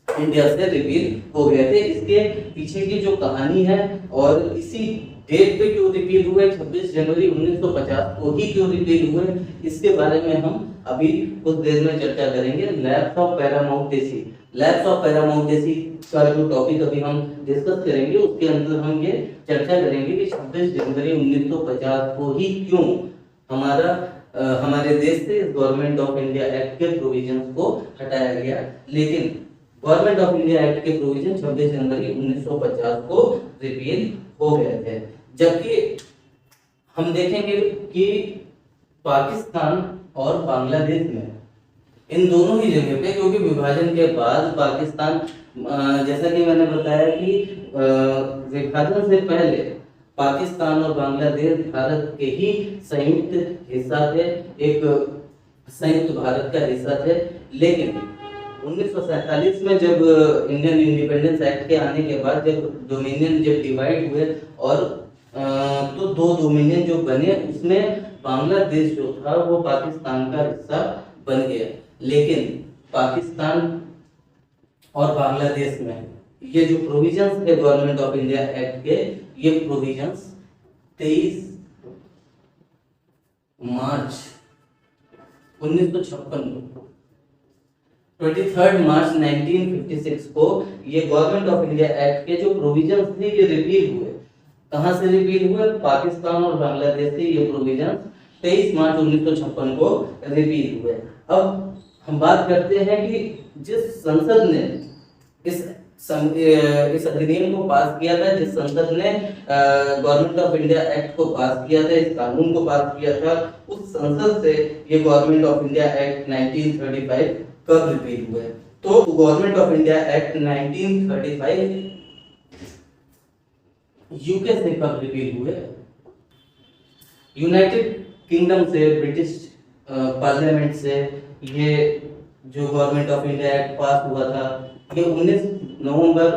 इंडिया से रिपील हो गए थे। इसके पीछे की जो कहानी है और इसी डेट पे क्यों रिपील हुए, 26 जनवरी 1950 को ही क्यों रिपील हुए, इसके बारे में हम अभी कुछ देर में चर्चा करेंगे। Lapse of paramountcy, lapse of paramountcy का जो टॉपिक अभी हम डिस्कस करेंगे उसके अंदर हम ये चर्चा करेंगे कि 26 जनवरी 1950 को ही क्यों हमारे देश से गवर्नमेंट ऑफ इंडिया एक्ट के प्रोविजंस को हटाया गया, लेकिन गवर्नमेंट ऑफ इंडिया एक्ट के प्रोविजन 26 जनवरी 1950 को रिपील हो गए थे। जबकि हम देखेंगे कि पाकिस्तान और बांग्लादेश में, इन दोनों ही जगह पे, क्योंकि विभाजन के बाद पाकिस्तान, जैसा कि मैंने बताया कि विभाजन से पहले पाकिस्तान और बांग्लादेश भारत के ही संयुक्त हिस्सा थे, एक संयुक्त भारत का हिस्सा थे, लेकिन 1947 में जब इंडियन इंडिपेंडेंस एक्ट के आने के बाद जब डोमिनियन जब डिवाइड हुए और तो 2 डोमिनियन जो बने उसमें बांग्लादेश जो था वो पाकिस्तान का हिस्सा बन गया, लेकिन पाकिस्तान और बांग्लादेश में ये जो प्रोविजंस थे गवर्नमेंट ऑफ इंडिया एक्ट के, ये प्रोविजंस 23 मार्च 1956 23 मार्च 1956 को ये गवर्नमेंट ऑफ इंडिया एक्ट के जो प्रोविजंस थे ये रिपील हुए। कहां से रिपील हुए? पाकिस्तान और बांग्लादेश से ये प्रोविजंस 23 मार्च 1956 को रिपील हुए। अब हम बात करते हैं कि जिस संसद ने इस अधिनियम को पास किया था, जिस संसद ने गवर्नमेंट ऑफ इंडिया एक्ट को पास किया था, इस कानून को पास किया था, उस संसद से ये गवर्नमेंट ऑफ इंडिया एक्ट 1935 कब रिपील हुए? तो government of India act 1935 UK से कब रिपील हुए? यूनाइटेड किंगडम से, ब्रिटिश पार्लियामेंट से ये जो गवर्नमेंट ऑफ इंडिया एक्ट पास हुआ था, ये 19 नवंबर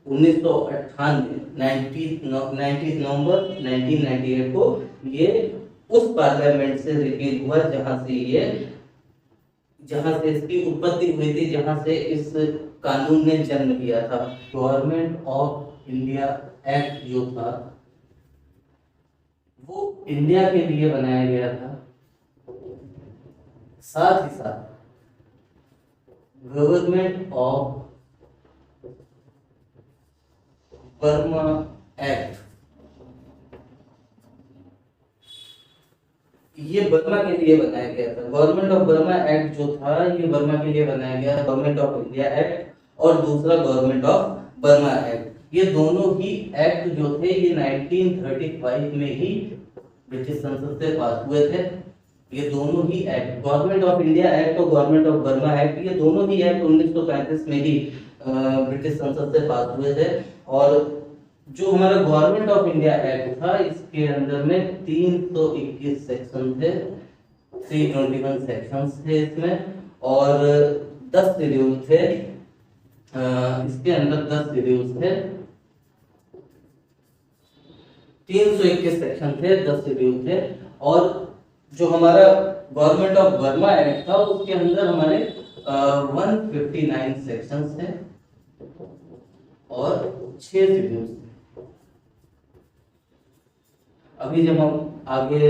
1998 19 नवंबर 1998 को ये उस पार्लियामेंट से रिपील हुआ जहां से इसकी उत्पत्ति हुई थी, जहां से इस कानून ने जन्म लिया था। गवर्नमेंट ऑफ इंडिया एक्ट जो था वो इंडिया के लिए बनाया गया था, साथ ही साथ गवर्नमेंट ऑफ बर्मा एक्ट, ये बर्मा के लिए बनाया गया था। गवर्नमेंट ऑफ बर्मा एक्ट जो था ये बर्मा के लिए बनाया गया, गवर्नमेंट ऑफ इंडिया एक्ट और दूसरा गवर्नमेंट ऑफ बर्मा एक्ट। ये दोनों ही एक्ट जो थे ये 1935 में ही ब्रिटिश संसद से पास हुए थे। ये दोनों ही act, government of India act और गवर्नमेंट ऑफ बर्मा एक्ट, ये दोनों ही एक्ट 1935 में ही ब्रिटिश संसद से पास हुए थे। और जो हमारा गवर्नमेंट ऑफ इंडिया एक्ट था इसके अंदर में 321 सेक्शन थे, 321 सेक्शंस थे इसमें, और 10 शेड्यूल थे। इसके अंदर 10 शेड्यूल थे, 321 सेक्शन थे, 10 शेड्यूल थे। और जो हमारा गवर्नमेंट ऑफ बर्मा एक्ट था उसके अंदर हमारे 159 सेक्शंस थे और 6 शेड्यूल्स थे। अभी जब हम आगे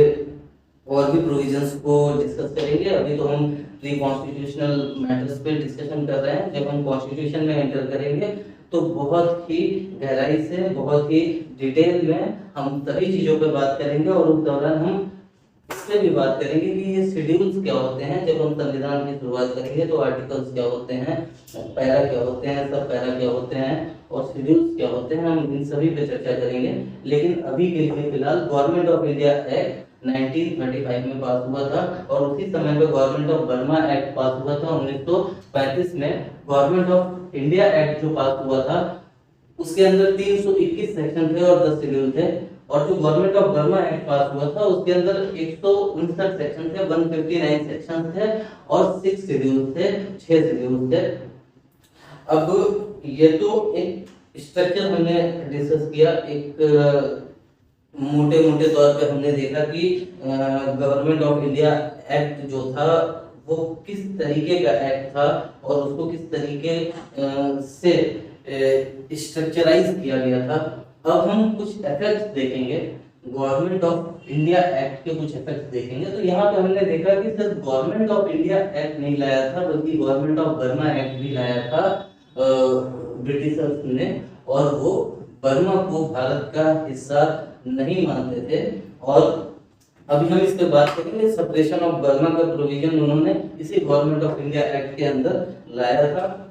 और भी प्रोविजंस को डिस्कस करेंगे, अभी तो हम प्री कॉन्स्टिट्यूशनल मैटर्स पे डिस्कशन कर रहे हैं। जब हम कॉन्स्टिट्यूशन में एंटर करेंगे तो बहुत ही गहराई से, बहुत ही डिटेल में हम सभी चीजों पे बात करेंगे, और उस दौरान हम इससे भी बात करेंगे कि ये शेड्यूल्स क्या होते हैं। जब हम संविधान की शुरुआत करेंगे तो आर्टिकल्स क्या होते हैं, पैरा क्या होते हैं, सब पैरा क्या होते हैं और शेड्यूल्स क्या होते हैं, हम इन सभी पे चर्चा करेंगे। लेकिन अभी के लिए फिलहाल गवर्नमेंट ऑफ इंडिया एक्ट 1935 में पास हुआ था, और उसी समय पे गवर्नमेंट ऑफ बर्मा एक्ट पास हुआ था 1935 में। गवर्नमेंट ऑफ इंडिया एक्ट जो पास हुआ था उसके अंदर 321 सेक्शन थे और 10 शेड्यूल थे, और जो गवर्नमेंट ऑफ बर्मा एक्ट पास हुआ था उसके अंदर 159 सेक्शन थे, 159 सेक्शन थे और 6 शेड्यूल थे, 6 शेड्यूल थे। अब ये तो एक स्ट्रक्चर हमने डिस्कस किया, एक मोटे मोटे तौर पे हमने देखा कि गवर्नमेंट ऑफ इंडिया एक्ट जो था वो किस तरीके का एक्ट था और उसको किस तरीके से स्ट्रक्चराइज किया गया था। अब हम कुछ इफेक्ट्स देखेंगे, गवर्नमेंट ऑफ इंडिया एक्ट के कुछ इफेक्ट्स देखेंगे। तो यहाँ पे हमने देखा कि सिर्फ गवर्नमेंट ऑफ इंडिया एक्ट नहीं लाया था, बल्कि गवर्नमेंट ऑफ बर्मा एक्ट भी लाया था ब्रिटिशर्स ने, और वो बर्मा को भारत का हिस्सा नहीं मानते थे। और अभी हम इस पे बात करेंगे, सेपरेशन ऑफ बर्मा का प्रोविजन उन्होंने इसी गवर्नमेंट ऑफ इंडिया एक्ट के अंदर लाया था,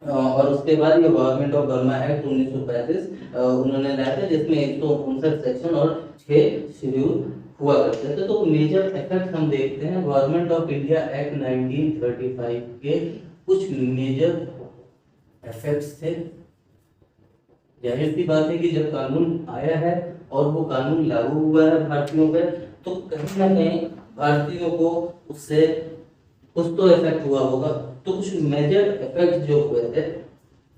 और उसके बाद ये गवर्नमेंट ऑफ बर्मा एक्ट 1935 उन्होंने लाया था, जिसमें 159 सेक्शन और 6 शेड्यूल हुआ करते थे। तो मेजर इफेक्ट हम देखते हैं गवर्नमेंट ऑफ इंडिया एक्ट 1935 के कुछ मेजर इफेक्ट्स थे। जाहिर सी बात है कि जब कानून आया है और वो कानून लागू हुआ है भारतीयों पे, तो कहीं ना कहीं भारतीयों को उससे कुछ तो इफेक्ट हुआ होगा। तो कुछ मेजर इफेक्ट जो हुए थे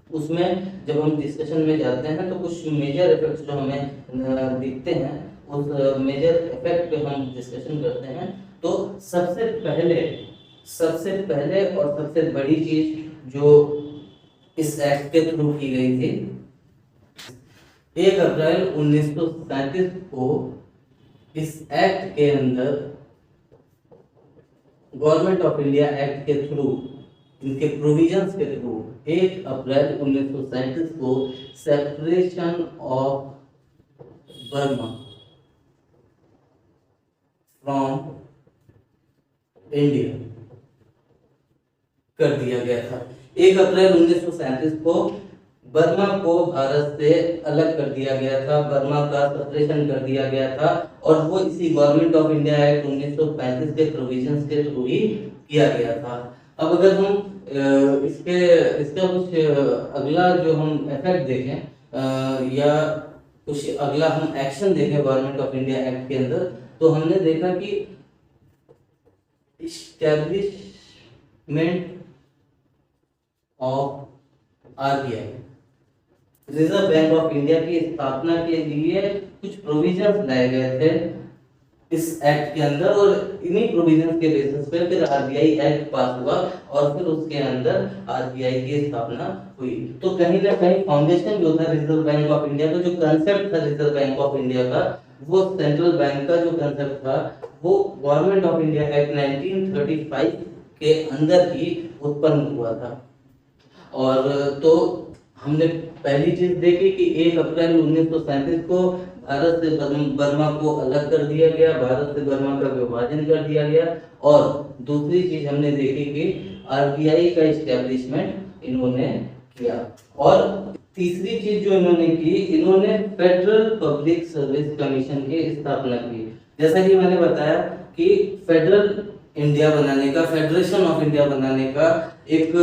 उसमें जब हम डिस्कशन में जाते हैं तो कुछ मेजर इफेक्ट्स जो हमें दिखते हैं, उस मेजर इफेक्ट पे हम डिस्कशन करते हैं। तो सबसे पहले और सबसे बड़ी चीज जो इस एक्ट के थ्रू की गई थी, 1 अप्रैल 1937 को इस एक्ट के अंदर गवर्नमेंट ऑफ इंडिया एक्ट के थ्रू, इनके प्रोविजंस के थ्रू 1 अप्रैल 1937 को separation of Burma from India कर दिया गया था। 1 अप्रैल 1937 को बर्मा को भारत से अलग कर दिया गया था, बर्मा का सेपरेशन कर दिया गया था, और वो इसी गवर्नमेंट ऑफ इंडिया एक्ट 1935 के प्रोविजंस के थ्रू ही किया गया था। अब अगर हम इसका कुछ अगला जो हम इफेक्ट देखें या कुछ अगला हम एक्शन देखें गवर्नमेंट ऑफ इंडिया एक्ट के अंदर, तो हमने देखा कि establishment of RBI, reserve bank of India की स्थापना के लिए कुछ प्रोविजंस लाए गए थे इस एक्ट के अंदर, और इन्हीं प्रोविजंस के बेसिस पे फिर आरबीआई एक्ट पास हुआ और फिर उसके अंदर आरबीआई की स्थापना हुई। तो कहीं ना कहीं फाउंडेशन जो था रिजर्व बैंक ऑफ इंडिया का, जो कंसेप्ट था रिजर्व बैंक ऑफ इंडिया का, वो सेंट्रल बैंक का जो कंसेप्ट था वो गवर्नमेंट ऑफ इंडिया एक्ट 1935 के अंदर ही उत्पन्न हुआ था। और तो हमने पहली चीज देखी कि 1 अप्रैल 1937 को भारत से बर्मा को अलग कर दिया गया, भारत से बर्मा का विभाजन कर दिया गया, और दूसरी चीज हमने देखी कि आरबीआई का एस्टेब्लिशमेंट इन्होंने किया, और तीसरी चीज जो इन्होंने की, इन्होंने फेडरल पब्लिक सर्विस कमीशन की स्थापना की। जैसा कि मैंने बताया कि फेडरल इंडिया बनाने का, फेडरेशन ऑफ इंडिया बनाने का एक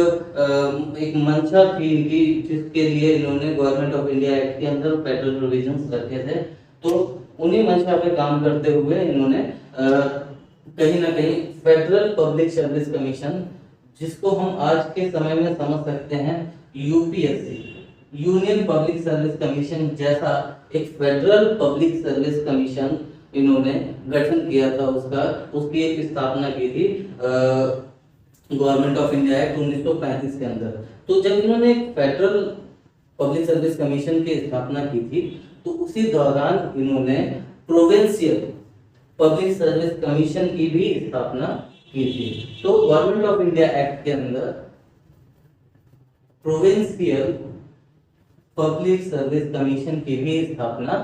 मंशा थी इनकी, जिसके लिए इन्होंने गवर्नमेंट ऑफ इंडिया एक्ट के अंदर फेडरल प्रोविजंस रखे थे। तो उन्हीं मंशा पे काम करते हुए इन्होंने कहीं ना कहीं फेडरल पब्लिक सर्विस कमीशन, जिसको हम आज के समय में समझ सकते हैं UPSC, union public service commission जैसा एक फेडरल पब्लिक सर्विस कमीशन इन्होंने गठन किया था, उसकी एक स्थापना की थी गवर्नमेंट ऑफ इंडिया एक्ट 1935 के अंदर। तो जब इन्होंने एक फेडरल पब्लिक सर्विस कमीशन की स्थापना की थी, तो उसी दौरान इन्होंने प्रोविंशियल पब्लिक सर्विस कमीशन की भी स्थापना की थी। तो गवर्नमेंट ऑफ इंडिया एक्ट के अंदर प्रोविंशियल पब्लिक सर्विस कमीशन की भी स्थापना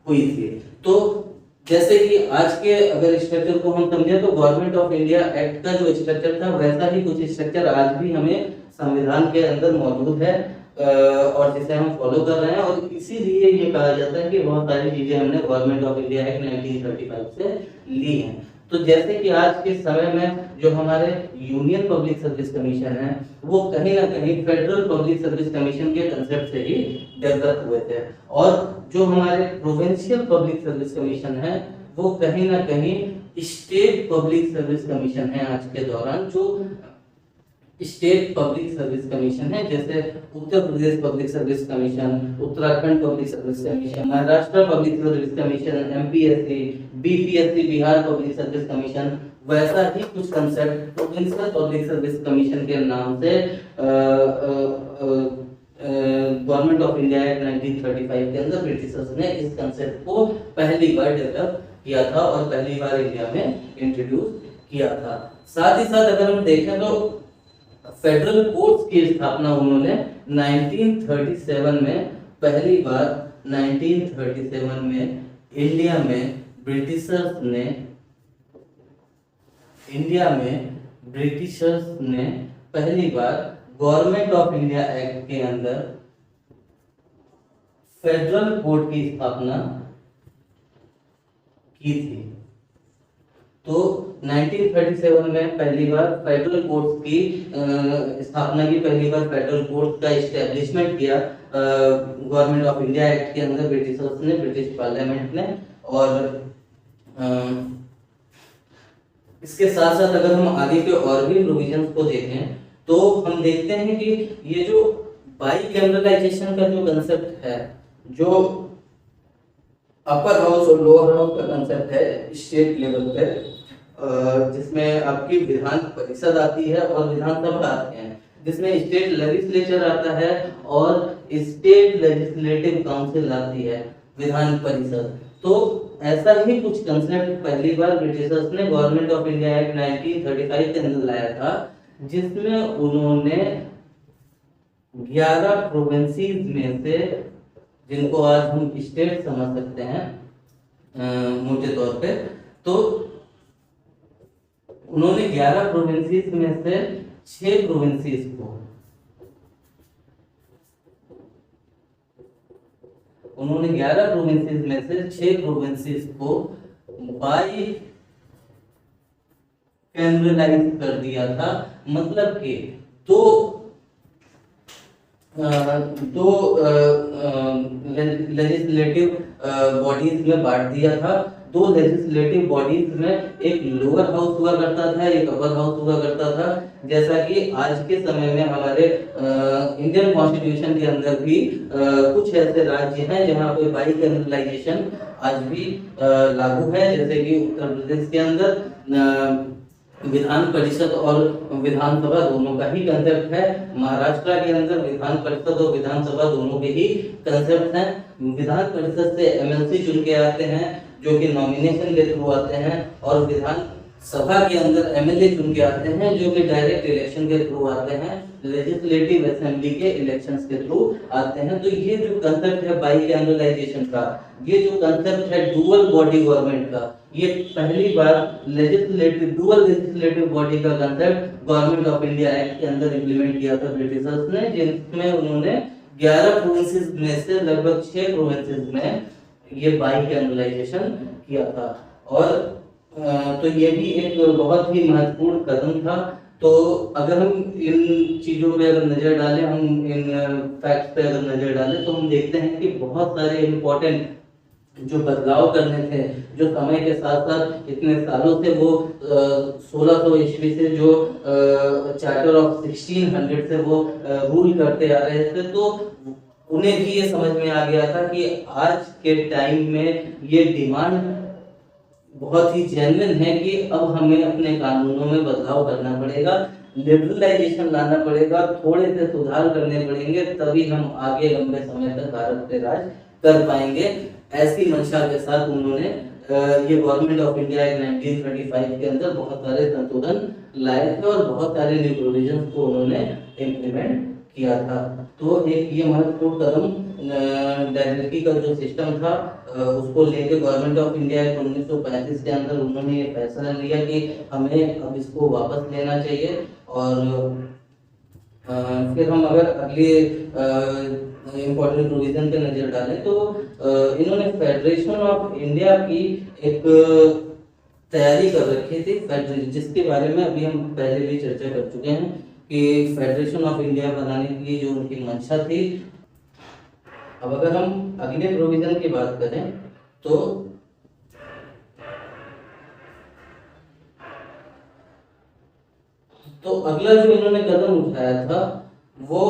हुई थी। तो जैसे कि आज के अगर स्ट्रक्चर को हम समझे, तो गवर्नमेंट ऑफ इंडिया एक्ट का जो स्ट्रक्चर था वैसा ही कुछ स्ट्रक्चर आज भी हमें संविधान के अंदर मौजूद है, और जिसे हम फॉलो कर रहे हैं, और इसीलिए ये कहा जाता है कि बहुत सारी चीजें हमने गवर्नमेंट ऑफ इंडिया एक्ट 1935 से ली हैं। तो जैसे कि आज के समय में जो हमारे यूनियन पब्लिक सर्विस कमीशन है, वो कहीं ना कहीं फेडरल पब्लिक सर्विस कमीशन के कंसेप्ट से ही डेवलप हुए थे, और जो हमारे प्रोविंशियल पब्लिक सर्विस कमीशन है वो कहीं ना कहीं स्टेट पब्लिक सर्विस कमीशन है आज के दौरान, जो स्टेट पब्लिक सर्विस कमीशन है, जैसे Uttar Pradesh public service commission, Uttarakhand public service commission, Maharashtra public service commission, MPSC, BPSC Bihar public service commission, वैसा ही कुछ concept provincial public service commission के नाम से गवर्नमेंट ऑफ इंडिया एक्ट 1935 के अंदर ब्रिटिशर्स ने इस कंसेप्ट को पहली बार डेवलप किया था और पहली बार इंडिया में इंट्रोड्यूस किया था। साथ ही साथ अगर हम देखें तो फेडरल कोर्ट्स की स्थापना उन्होंने 1937 में, पहली बार 1937 में इंडिया में ब्रिटिशर्स ने पहली बार गवर्नमेंट ऑफ इंडिया एक्ट के अंदर फेडरल कोर्ट की स्थापना की थी। तो 1937 में पहली बार फेडरल कोर्ट्स की स्थापना की, पहली बार फेडरल कोर्ट का एस्टेब्लिशमेंट किया गवर्नमेंट ऑफ इंडिया एक्ट के अंदर ब्रिटिशर्स ने, ब्रिटिश पार्लियामेंट ने। और इसके साथ साथ अगर हम आगे के और भी प्रोविजंस को देखें तो हम देखते हैं कि ये जो बाई कैमरलाइजेशन का जो कंसेप्ट है, जो अपर हाउस और लोअर हाउस का कंसेप्ट है स्टेट लेवल पे, जिसमें आपकी विधान परिषद आती है और विधानसभा आते हैं, जिसमें स्टेट लेजिस्लेचर आता है और स्टेट लेजिस्लेटिव काउंसिल आती है विधान परिषद। तो ऐसा ही कुछ कंसेप्ट पहली बार ब्रिटिशर्स ने गवर्नमेंट ऑफ इंडिया एक्ट 1935 के अंदर लाया था, जिसमें उन्होंने 11 प्रोविंसेस में से, जिनको आज हम स्टेट समझ सकते हैं मोटे तौर पे, तो उन्होंने 11 प्रोविंसेस में से 6 प्रोविंसेस को, उन्होंने 11 प्रोविंसेस में से 6 प्रोविंसेस को बाई कैंब्रलाइज कर दिया था। मतलब कि दो लेजिस्लेटिव बॉडीज में बांट दिया था। दो लेजिस्लेटिव बॉडीज में एक लोअर हाउस हुआ करता था, एक अपर हाउस हुआ करता था। जैसा कि आज के समय में हमारे इंडियन कॉन्स्टिट्यूशन के अंदर भी कुछ ऐसे राज्य हैं जहां पे बाइकैमरलाइजेशन आज भी लागू है। जैसे कि उत्तर प्रदेश के अंदर विधान परिषद और विधानसभा दोनों का ही कंसेप्ट है। महाराष्ट्र के अंदर विधान परिषद और विधानसभा दोनों के ही कंसेप्ट हैं। विधान परिषद से एमएलसी चुन के आते हैं जो कि नॉमिनेशन के थ्रू आते हैं, और विधान सभा के अंदर एमएलए चुन के आते हैं जो कि डायरेक्ट इलेक्शन के थ्रू आते हैं, लेजिस्लेटिव असेंबली के इलेक्शंस के थ्रू आते हैं। तो ये जो कंसेप्ट है बाइकैमरलाइजेशन का, ये जो कंसेप्ट है डुअल बॉडी गवर्नमेंट का, ये पहली बार डुअल लेजिस्लेटिव बॉडी का concept government of India act के अंदर इंप्लीमेंट किया था ब्रिटिशर्स ने, जिसमें उन्होंने 11 प्रोविंसेस में से लगभग 6 प्रोविंसेस में ये बाइकैमरलाइजेशन किया था। और तो ये भी एक बहुत ही महत्वपूर्ण कदम था। तो अगर हम इन चीजों पे अगर नजर डालें, हम इन फैक्ट्स पे अगर नजर डालें, तो हम देखते हैं कि बहुत सारे इम्पोर्टेंट जो बदलाव करने थे, जो समय के साथ साथ इतने सालों से वो 1600 ईस्वी से जो चार्टर ऑफ 1600 से वो रूल करते आ रहे थे, तो उन्हें भी ये समझ में आ गया था कि आज के टाइम में ये डिमांड बहुत ही जेन्युइन है कि अब हमें अपने कानूनों में बदलाव करना पड़ेगा, लिबरलाइजेशन लाना पड़ेगा, थोड़े से सुधार करने पड़ेंगे, तभी हम आगे लंबे समय तक भारत पे राज कर पाएंगे। ऐसी मंशा के साथ उन्होंने ये गवर्नमेंट ऑफ इंडिया एक्ट 1935 के अंदर बहुत सारे संशोधन लाए थे और बहुत सारे न्यू प्रोविजंस को उन्होंने इम्प्लीमेंट किया था। तो एक ये महत्वपूर्ण कदम डायरेक्टरी का जो सिस्टम था उसको लेके गवर्नमेंट ऑफ इंडिया एक्ट 1935 के अंदर उन्होंने ये फैसला लिया कि हमें अब इसको वापस लेना चाहिए। और फिर हम अगर अगले इम्पोर्टेंट प्रोविजन पे नजर डालें तो इन्होंने फेडरेशन ऑफ इंडिया की एक तैयारी कर रखी थी, जिसके बारे में अभी हम पहले भी चर्चा कर चुके हैं कि फेडरेशन ऑफ इंडिया बनाने की जो उनकी मंशा थी। अब अगर हम अगले प्रोविजन की बात करें तो अगला जो इन्होंने कदम उठाया था, वो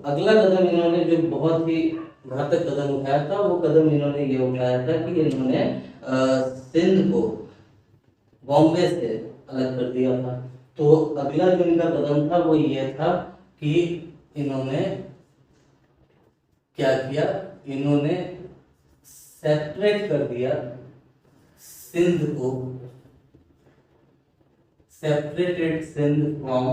अगला कदम इन्होंने जो बहुत ही घातक कदम उठाया था, वो कदम इन्होंने ये उठाया था कि इन्होंने सिंध को बॉम्बे से अलग कर दिया था। तो अगला जो इनका कदम था वो ये था कि इन्होंने क्या किया, इन्होंने सेपरेट कर दिया सिंध को, सेपरेटेड सिंध फ्रॉम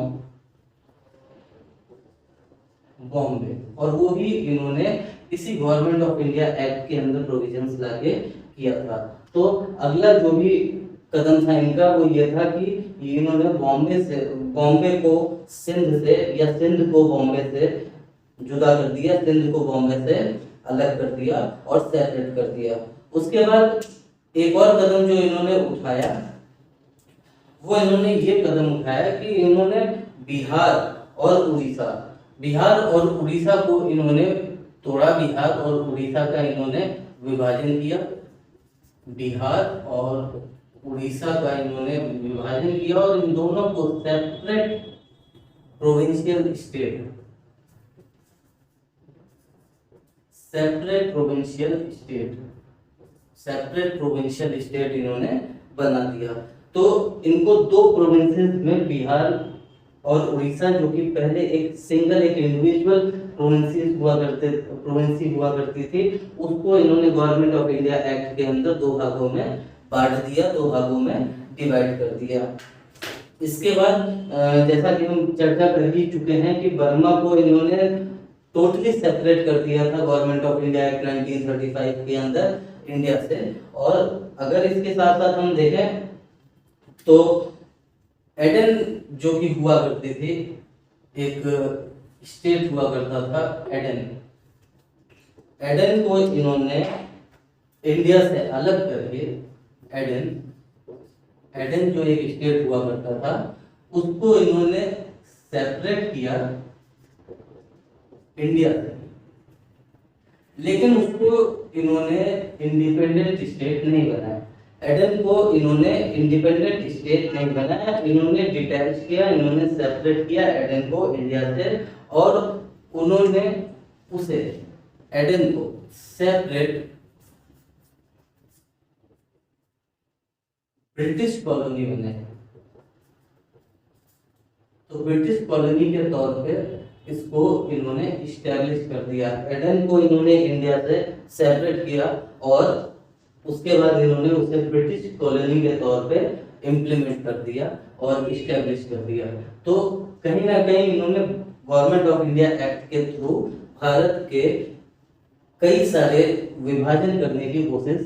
बॉम्बे, और वो भी इन्होंने इसी गवर्नमेंट ऑफ इंडिया एक्ट के अंदर प्रोविजंस लाके किया था। तो अगला जो भी कदम था इनका वो ये था कि इन्होंने बॉम्बे को सिंध से या सिंध को बॉम्बे से जुदा कर दिया, सिंध को बॉम्बे से अलग कर दिया और सेपरेट कर दिया। उसके बाद एक और कदम जो इन्होंने उठाया वो इन्होंने ये कदम उठाया कि इन्होंने बिहार और उड़ीसा को इन्होंने तोड़ा, बिहार और उड़ीसा का इन्होंने विभाजन किया, बिहार और उड़ीसा का इन्होंने विभाजन किया और इन दोनों को सेपरेट प्रोविंशियल स्टेट इन्होंने बना दिया। तो इनको दो प्रोविंसेस में बिहार और उड़ीसा, जो कि पहले एक सिंगल एक इंडिविजुअल प्रोविंसी हुआ करती थी, उसको इन्होंने गवर्नमेंट ऑफ इंडिया एक्ट के अंदर दो भागों में बांट दिया, दो भागों में डिवाइड कर दिया। इसके बाद जैसा कि हम चर्चा कर ही चुके हैं कि बर्मा को इन्होंने टोटली सेपरेट कर दिया था गवर्नमेंट ऑफ इंडिया एक्ट 1935 के अंदर इंडिया से। और अगर इसके साथ साथ हम देखें तो एडन जो कि हुआ करती थी, एक स्टेट हुआ करता था एडन। एडन को इन्होंने इंडिया से अलग करके एडन जो एक स्टेट हुआ करता था उसको इन्होंने सेपरेट किया इंडिया से, लेकिन उसको इन्होंने इंडिपेंडेंट स्टेट नहीं बनाया। एडन को इन्होंने इंडिपेंडेंट स्टेट नहीं बनाया, इन्होंने डिटैच किया, इन्होंने सेपरेट किया एडन को इंडिया से, और उन्होंने उसे एडन को सेपरेट ब्रिटिश कॉलोनी बनाया। तो ब्रिटिश कॉलोनी के तौर पे इसको इन्होंने इस्टेब्लिश कर दिया। एडन को इन्होंने इंडिया से सेपरेट किया और उसके बाद इन्होंने उसे ब्रिटिश कॉलोनी के तौर पे इम्प्लीमेंट कर दिया और इस्टेब्लिश कर दिया। तो कहीं ना कहीं इन्होंने गवर्नमेंट ऑफ इंडिया एक्ट के थ्रू भारत के कई सारे विभाजन करने की कोशिश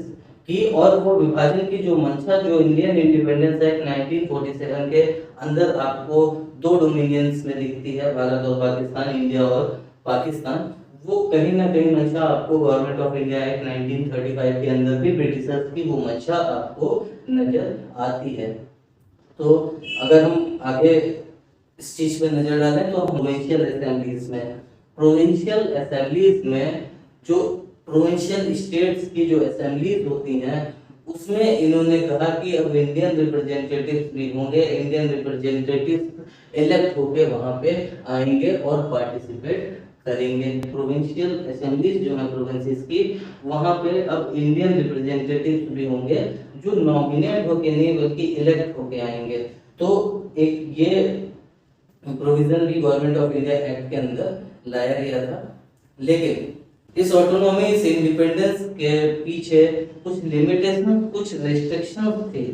की, और वो विभाजन की जो मंशा जो इंडियन इंडिपेंडेंस एक्ट 1947 के अंदर आपको दो डोमिनियंस में दिखती है, भारत और पाकिस्तान, इंडिया और पाकिस्तान, वो कहीं ना कहीं मंशा आपको गवर्नमेंट ऑफ इंडिया एक्ट 1935 के अंदर भी ब्रिटिशर्स की वो मंशा आपको नजर आती है। तो अगर हम आगे इस चीज पे नजर डालें तो प्रोविंशियल असेंबलीज में जो प्रोविंशियल स्टेट्स की जो असेंबलीज होती हैं उसमें इन्होंने कहा कि अब इंडियन रिप्रेजेंटेटिव्स भी होंगे, इंडियन रिप्रेजेंटेटिव्स इलेक्ट होके वहां पे आएंगे और पार्टिसिपेट करेंगे। प्रोविंशियल असेंबलीज जो है प्रोविंसेस की, वहां पे अब इंडियन रिप्रेजेंटेटिव्स भी होंगे जो नॉमिनेट होके नहीं बल्कि इलेक्ट होके आएंगे। तो एक ये प्रोविजन भी गवर्नमेंट ऑफ इंडिया एक्ट के अंदर लाया गया था। लेकिन इस ऑटोनॉमी, इस इंडिपेंडेंस के पीछे कुछ लिमिटेशन, कुछ रिस्ट्रिक्शंस थी,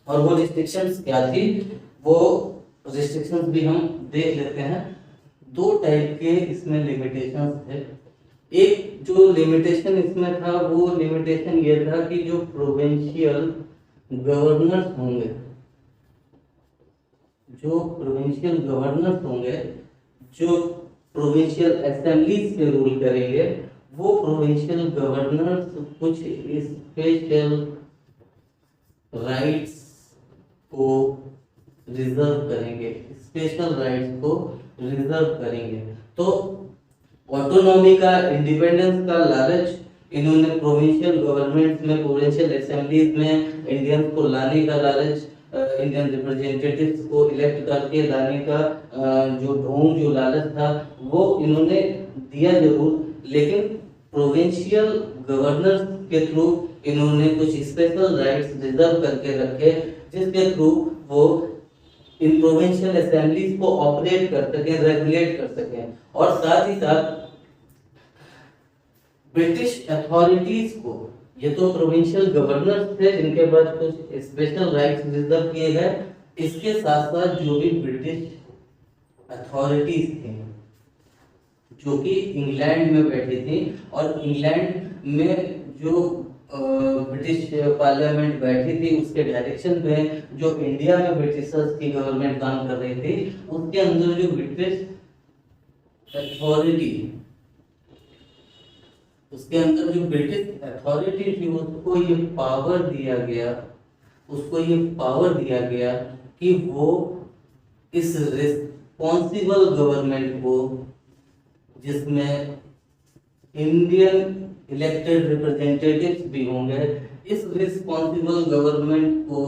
और वो रिस्ट्रिक्शंस क्या थी, वो रिस्ट्रिक्शंस भी हम देख लेते हैं। दो टाइप के इसमें लिमिटेशंस थे। एक जो लिमिटेशन इसमें था वो लिमिटेशन ये था कि जो प्रोविंशियल गवर्नर्स होंगे, जो प्रोविंशियल असेंबलीज से रूल करेंगे, वो प्रोविंशियल गवर्नर्स कुछ स्पेशल राइट्स को रिजर्व करेंगे। तो ऑटोनॉमी का, इंडिपेंडेंस का लालच इन्होंने प्रोविंशियल गवर्नमेंट में, प्रोविंशियल असेंबलीज में इंडियंस को लाने का लालच, इंडियन रिप्रेजेंटेटिव्स को इलेक्ट करके लाने का जो ढोंग, जो लालच था, वो इन्होंने दिया जरूर, लेकिन प्रोविंशियल गवर्नर्स के थ्रू इन्होंने कुछ स्पेशल राइट्स रिजर्व करके रखे, जिसके थ्रू वो इन प्रोविंशियल असेंबलीज को ऑपरेट कर सकें, रेगुलेट कर सकें, और साथ ही साथ ब्रिटिश अथॉरिटीज को, ये तो प्रोविंशियल गवर्नर्स थे जिनके पास कुछ स्पेशल राइट्स रिजर्व किए गए, इसके साथ साथ जो भी ब्रिटिश अथॉरिटीज थी जो कि इंग्लैंड में बैठी थी, और इंग्लैंड में जो ब्रिटिश पार्लियामेंट बैठी थी उसके डायरेक्शन में जो इंडिया में ब्रिटिशर्स की गवर्नमेंट काम कर रही थी, उसके अंदर जो ब्रिटिश अथॉरिटी थी उसको ये पावर दिया गया कि वो इस रिस्पॉन्सिबल गवर्नमेंट को, जिसमें इंडियन इलेक्टेड रिप्रेजेंटेटिव्स भी होंगे, इस रिस्पॉन्सिबल गवर्नमेंट को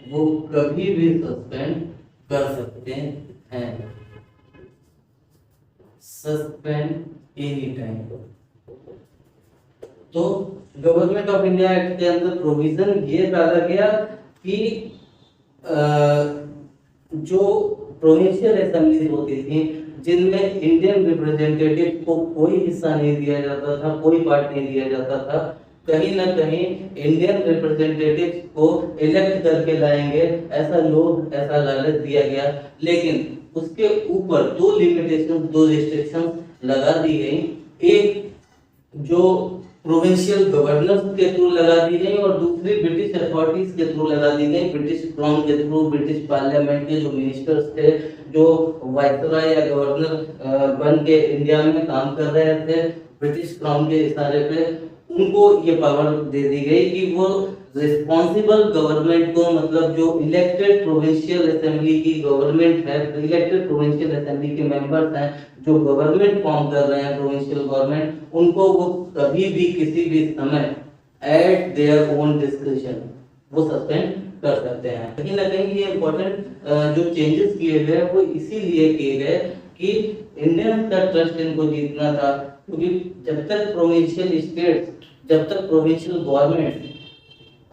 वो कभी भी सस्पेंड कर सकते हैं, सस्पेंड एनी टाइम। तो गवर्नमेंट ऑफ इंडिया एक्ट के अंदर प्रोविजन ये डाला गया कि जो प्रोविंशियल असेंबलीज होती थी जिनमें इंडियन रिप्रेजेंटेटिव को कोई हिस्सा नहीं दिया जाता था, कोई पार्ट नहीं दिया जाता था, कहीं ना कहीं इंडियन रिप्रेजेंटेटिव को इलेक्ट करके लाएंगे, ऐसा लालच दिया गया। लेकिन उसके ऊपर दो लिमिटेशन, दो रिस्ट्रिक्शन लगा दी गई। एक जो प्रोविंशियल गवर्नर्स के थ्रू लगा दी गई और दूसरी ब्रिटिश अथॉरिटीज के थ्रू लगा दी गई, ब्रिटिश क्राउन के थ्रू, ब्रिटिश पार्लियामेंट के जो मिनिस्टर्स थे, जो वाइसरॉय या गवर्नर बन के इंडिया में काम कर रहे थे ब्रिटिश क्राउन के इशारे पे, उनको ये पावर दे दी गई कि वो रिस्पॉन्सिबल गवर्नमेंट को, मतलब जो इलेक्टेड प्रोविंशियल असेंबली की गवर्नमेंट है, इलेक्टेड प्रोविंशियल असेंबली के मेंबर्स हैं जो गवर्नमेंट फॉर्म कर रहे हैं, प्रोविंशियल गवर्नमेंट, उनको वो कभी भी किसी भी समय एट देयर ओन डिस्क्रिप्शन वो सस्पेंड कर सकते हैं। कहीं ना कहीं ये इम्पोर्टेंट जो चेंजेस किए गए वो इसीलिए किए गए कि इंडियंस का ट्रस्ट इनको जीतना था, क्योंकि जब तक प्रोविंशियल स्टेट्स, जब तक provincial government,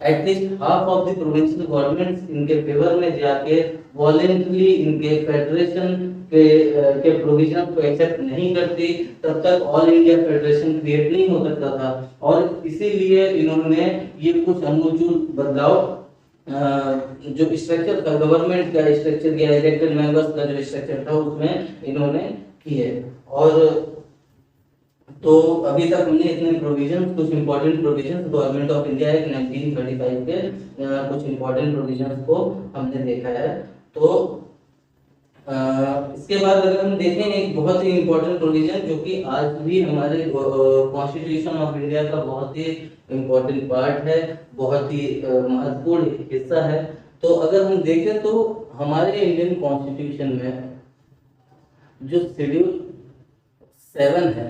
at least half of the provincial governments इनके फेवर में जाके वॉलेंटरी इनके फेडरेशन के प्रोविजन को एक्सेप्ट नहीं करती, तब तक ऑल इंडिया फेडरेशन क्रिएट नहीं हो सकता था। और इसीलिए इन्होंने ये कुछ अनुकूल बदलाव जो स्ट्रक्चर था, गवर्नमेंट का स्ट्रक्चर या इलेक्टेड मेंबर्स का जो स्ट्रक्चर था उसमें इन्होंने किए। और तो अभी तक हमने इतने प्रोविजंस, कुछ important provisions government of India act 1935 के कुछ इंपॉर्टेंट प्रोविजंस को हमने देखा है। तो इसके बाद अगर हम देखें एक बहुत ही इंपॉर्टेंट प्रोविजन जो कि आज भी हमारे कॉन्स्टिट्यूशन ऑफ इंडिया का बहुत ही इंपॉर्टेंट पार्ट है, बहुत ही महत्वपूर्ण हिस्सा है। तो अगर हम देखें तो हमारे इंडियन कॉन्स्टिट्यूशन में जो शेड्यूल 7 है,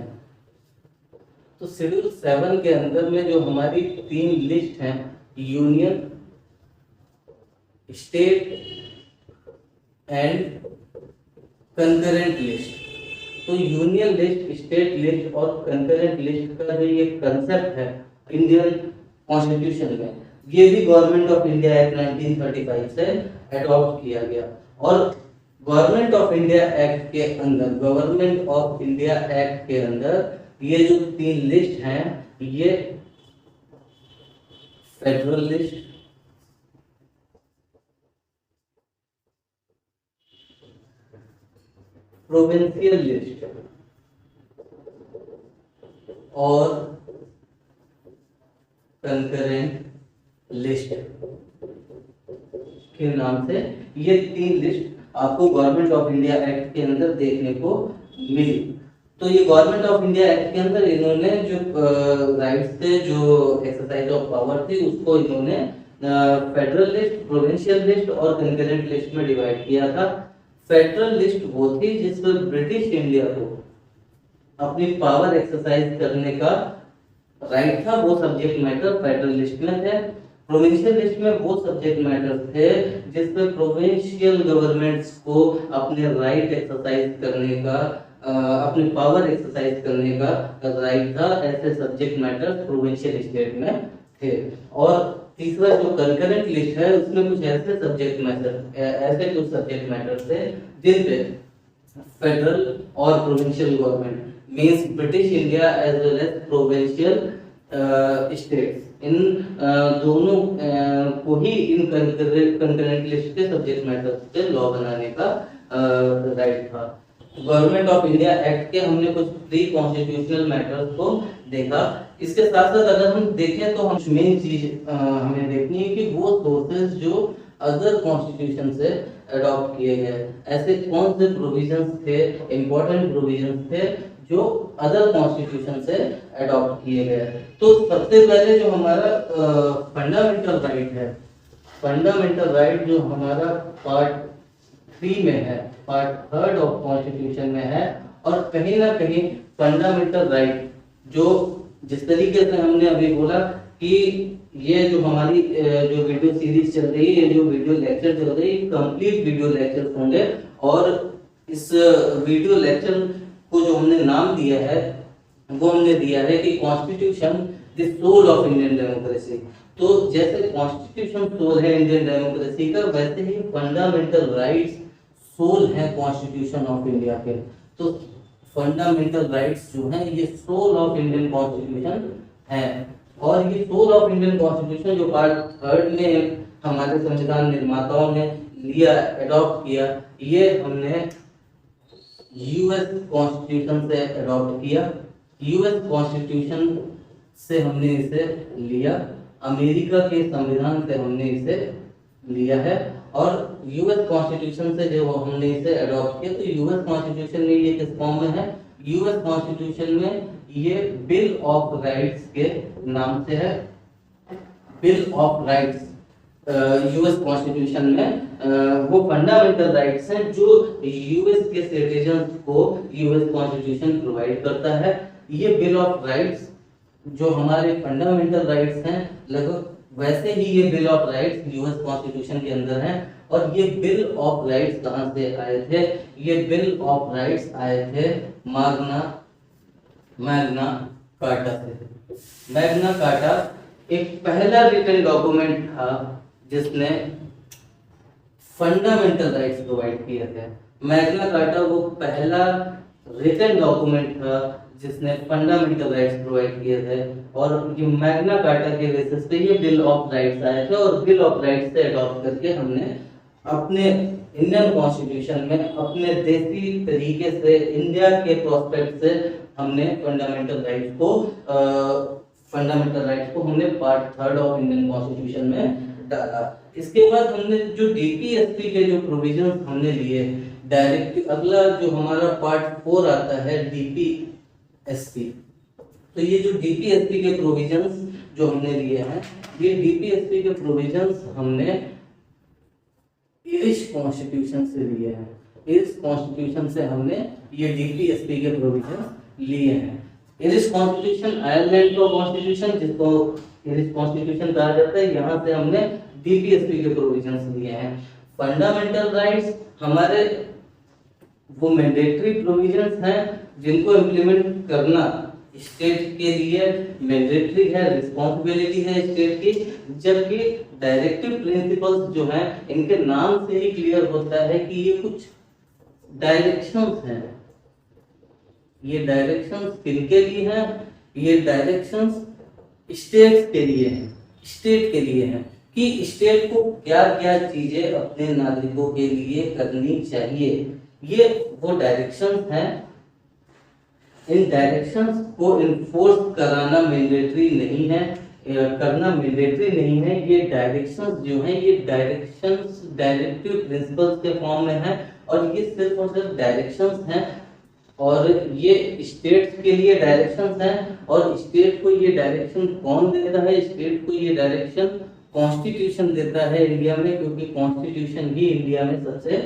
तो शेड्यूल 7 के अंदर में जो हमारी 3 लिस्ट हैं, union, state and concurrent list, तो यूनियन लिस्ट, स्टेट लिस्ट और कंकरेंट लिस्ट का जो ये कंसेप्ट है इंडियन कॉन्स्टिट्यूशन में, ये भी गवर्नमेंट ऑफ इंडिया एक्ट 1935 से अडॉप्ट किया गया। और गवर्नमेंट ऑफ इंडिया एक्ट के अंदर, गवर्नमेंट ऑफ इंडिया एक्ट के अंदर ये जो 3 लिस्ट हैं, ये फेडरल लिस्ट, प्रोविंशियल लिस्ट और कंकरेंट लिस्ट के नाम से ये 3 लिस्ट आपको गवर्नमेंट ऑफ इंडिया एक्ट के अंदर देखने को मिली। तो ये गवर्नमेंट ऑफ इंडिया एक्ट के अंदर इन्होंने जो राइट्स थे, जो एक्सरसाइज ऑफ पावर थी, उसको इन्होंने फेडरल लिस्ट, प्रोविंशियल लिस्ट और कंकरेंट लिस्ट में डिवाइड किया था। फेडरल लिस्ट वो थी जिसमें ब्रिटिश इंडिया को अपनी पावर एक्सरसाइज करने का राइट था, वो सब्जेक्ट मैटर फेडरल लिस्ट में थे। प्रोविंशियल लिस्ट में वो सब्जेक्ट मैटर थे जिसमें प्रोविंशियल गवर्नमेंट्स को अपने राइट एक्सरसाइज करने का, अपनी पावर एक्सरसाइज करने का राइट था। ऐसे सब्जेक्ट मैटर प्रोविंशियल स्टेट में थे। और तीसरा जो कंकरेंट लिस्ट है उसमें कुछ ऐसे सब्जेक्ट मैटर थे जिन पे फेडरल और provincial government, means British India as well as provincial states, इन दोनों को ही इन कंकरेंट लिस्ट के सब्जेक्ट मैटर से लॉ बनाने का राइट था। गवर्नमेंट ऑफ इंडिया एक्ट के हमने कुछ प्री कॉन्स्टिट्यूशनल मैटर्स को देखा। इसके साथ साथ अगर हम देखें तो हम मेन चीज हमें देखनी है कि वो सोर्सेज जो अदर कॉन्स्टिट्यूशन से अडॉप्ट किए गए, ऐसे कौन से प्रोविजंस थे, इंपॉर्टेंट प्रोविजंस थे जो अदर कॉन्स्टिट्यूशन से अडॉप्ट किए गए। तो सबसे पहले जो हमारा फंडामेंटल राइट है, फंडामेंटल राइट जो हमारा पार्ट 3 में है, पार्ट 3 ऑफ कॉन्स्टिट्यूशन में है। और कहीं ना कहीं फंडामेंटल राइट जो जिस तरीके से हमने अभी बोला कि ये जो हमारी जो वीडियो सीरीज चल रही है, ये जो वीडियो लेक्चर चल रही है, कंप्लीट वीडियो लेक्चर होंगे। और इस वीडियो लेक्चर को जो हमने नाम दिया है वो हमने दिया है कि constitution the soul of Indian democracy. तो जैसे कॉन्स्टिट्यूशन सोल है इंडियन डेमोक्रेसी का, वैसे ही फंडामेंटल राइट्स सोल है कॉन्स्टिट्यूशन ऑफ इंडिया के। तो फंडामेंटल राइट्स जो हैं ये सोल ऑफ इंडियन कॉन्स्टिट्यूशन है। और ये सोल ऑफ इंडियन कॉन्स्टिट्यूशन जो पार्ट 3 में हमारे संविधान निर्माताओं ने लिया, अडॉप्ट किया, ये हमने यूएस कॉन्स्टिट्यूशन से अडॉप्ट किया। यूएस कॉन्स्टिट्यूशन से हमने इसे लिया, अमेरिका के संविधान से हमने इसे लिया है, और यूएस कॉन्स्टिट्यूशन से जो हमने इसे अडॉप्ट किया। तो यूएस कॉन्स्टिट्यूशन में ये किस फॉर्म में है? यूएस कॉन्स्टिट्यूशन में ये बिल ऑफ राइट्स के नाम से है, bill of rights. US constitution में वो फंडामेंटल राइट्स हैं जो यूएस के सिटीजन्स को यूएस कॉन्स्टिट्यूशन प्रोवाइड करता है। ये बिल ऑफ राइट्स जो हमारे फंडामेंटल राइट्स हैं, लगभग वैसे ही ये bill of rights US constitution के अंदर हैं। और ये बिल ऑफ राइट्स कहाँ से आए थे? ये बिल ऑफ राइट्स आए थे मैग्ना कार्टा से। मैग्ना कार्टा एक पहला रिटन डॉक्यूमेंट था जिसने फंडामेंटल राइट्स प्रोवाइड किए थे। मैग्ना कार्टा वो पहला रिटन डॉक्यूमेंट था जिसने फंडामेंटल राइट्स प्रोवाइड किए थे, और ये मैग्ना कार्टा के बेसिस पे ये बिल ऑफ राइट्स आए थे। और बिल ऑफ राइट्स से अडॉप्ट करके हमने अपने इंडियन कॉन्स्टिट्यूशन में अपने देसी तरीके से, इंडिया के प्रोस्पेक्ट से हमने फंडामेंटल राइट्स को हमने पार्ट 3 ऑफ इंडियन कॉन्स्टिट्यूशन में डाला। इसके बाद हमने जो डीपीएसपी के जो प्रोविजंस हमने लिए डायरेक्ट, अगला जो हमारा पार्ट 4 आता है डीपीएसपी। तो ये जो डीपीएसपी के प्रोविजंस जो हमने लिए हैं, ये डीपीएसपी के प्रोविजंस हमने इरिश कॉन्स्टिट्यूशन से लिए हैं। इरिश कॉन्स्टिट्यूशन से हमने ये डीपीएसपी के प्रोविजंस लिए हैं। इरिश कॉन्स्टिट्यूशन आयरलैंड का कॉन्स्टिट्यूशन, जिसको इरिश कॉन्स्टिट्यूशन कहा जाता है, यहाँ से हमने डीपीएसपी के प्रोविजंस लिए हैं। फंडामेंटल राइट्स हमारे वो मैंडेटरी प्रोविजंस हैं जिनको इम्प्लीमेंट करना स्टेट के लिए मैंडेटरी है, रिस्पॉन्सिबिलिटी है स्टेट की। जबकि डायरेक्टिव प्रिंसिपल्स जो हैं, इनके नाम से ही क्लियर होता है कि ये कुछ डायरेक्शंस हैं। ये डायरेक्शंस किनके लिए हैं? ये डायरेक्शंस स्टेट्स के लिए हैं, स्टेट के लिए हैं कि स्टेट को क्या क्या चीजें अपने नागरिकों के लिए करनी चाहिए। ये वो डायरेक्शंस हैं। इन डायरेक्शंस को इन्फोर्स कराना मैंडेटरी नहीं है, करना मैंडेटरी नहीं है। ये डायरेक्शंस जो हैं, ये डायरेक्शंस डायरेक्टिव प्रिंसिपल्स के फॉर्म में है, और ये सिर्फ और सिर्फ डायरेक्शंस हैं। और ये स्टेट्स के लिए डायरेक्शंस हैं, और स्टेट को ये डायरेक्शन कौन देता है? स्टेट को ये डायरेक्शन कॉन्स्टिट्यूशन देता है इंडिया में, क्योंकि कॉन्स्टिट्यूशन ही इंडिया में सबसे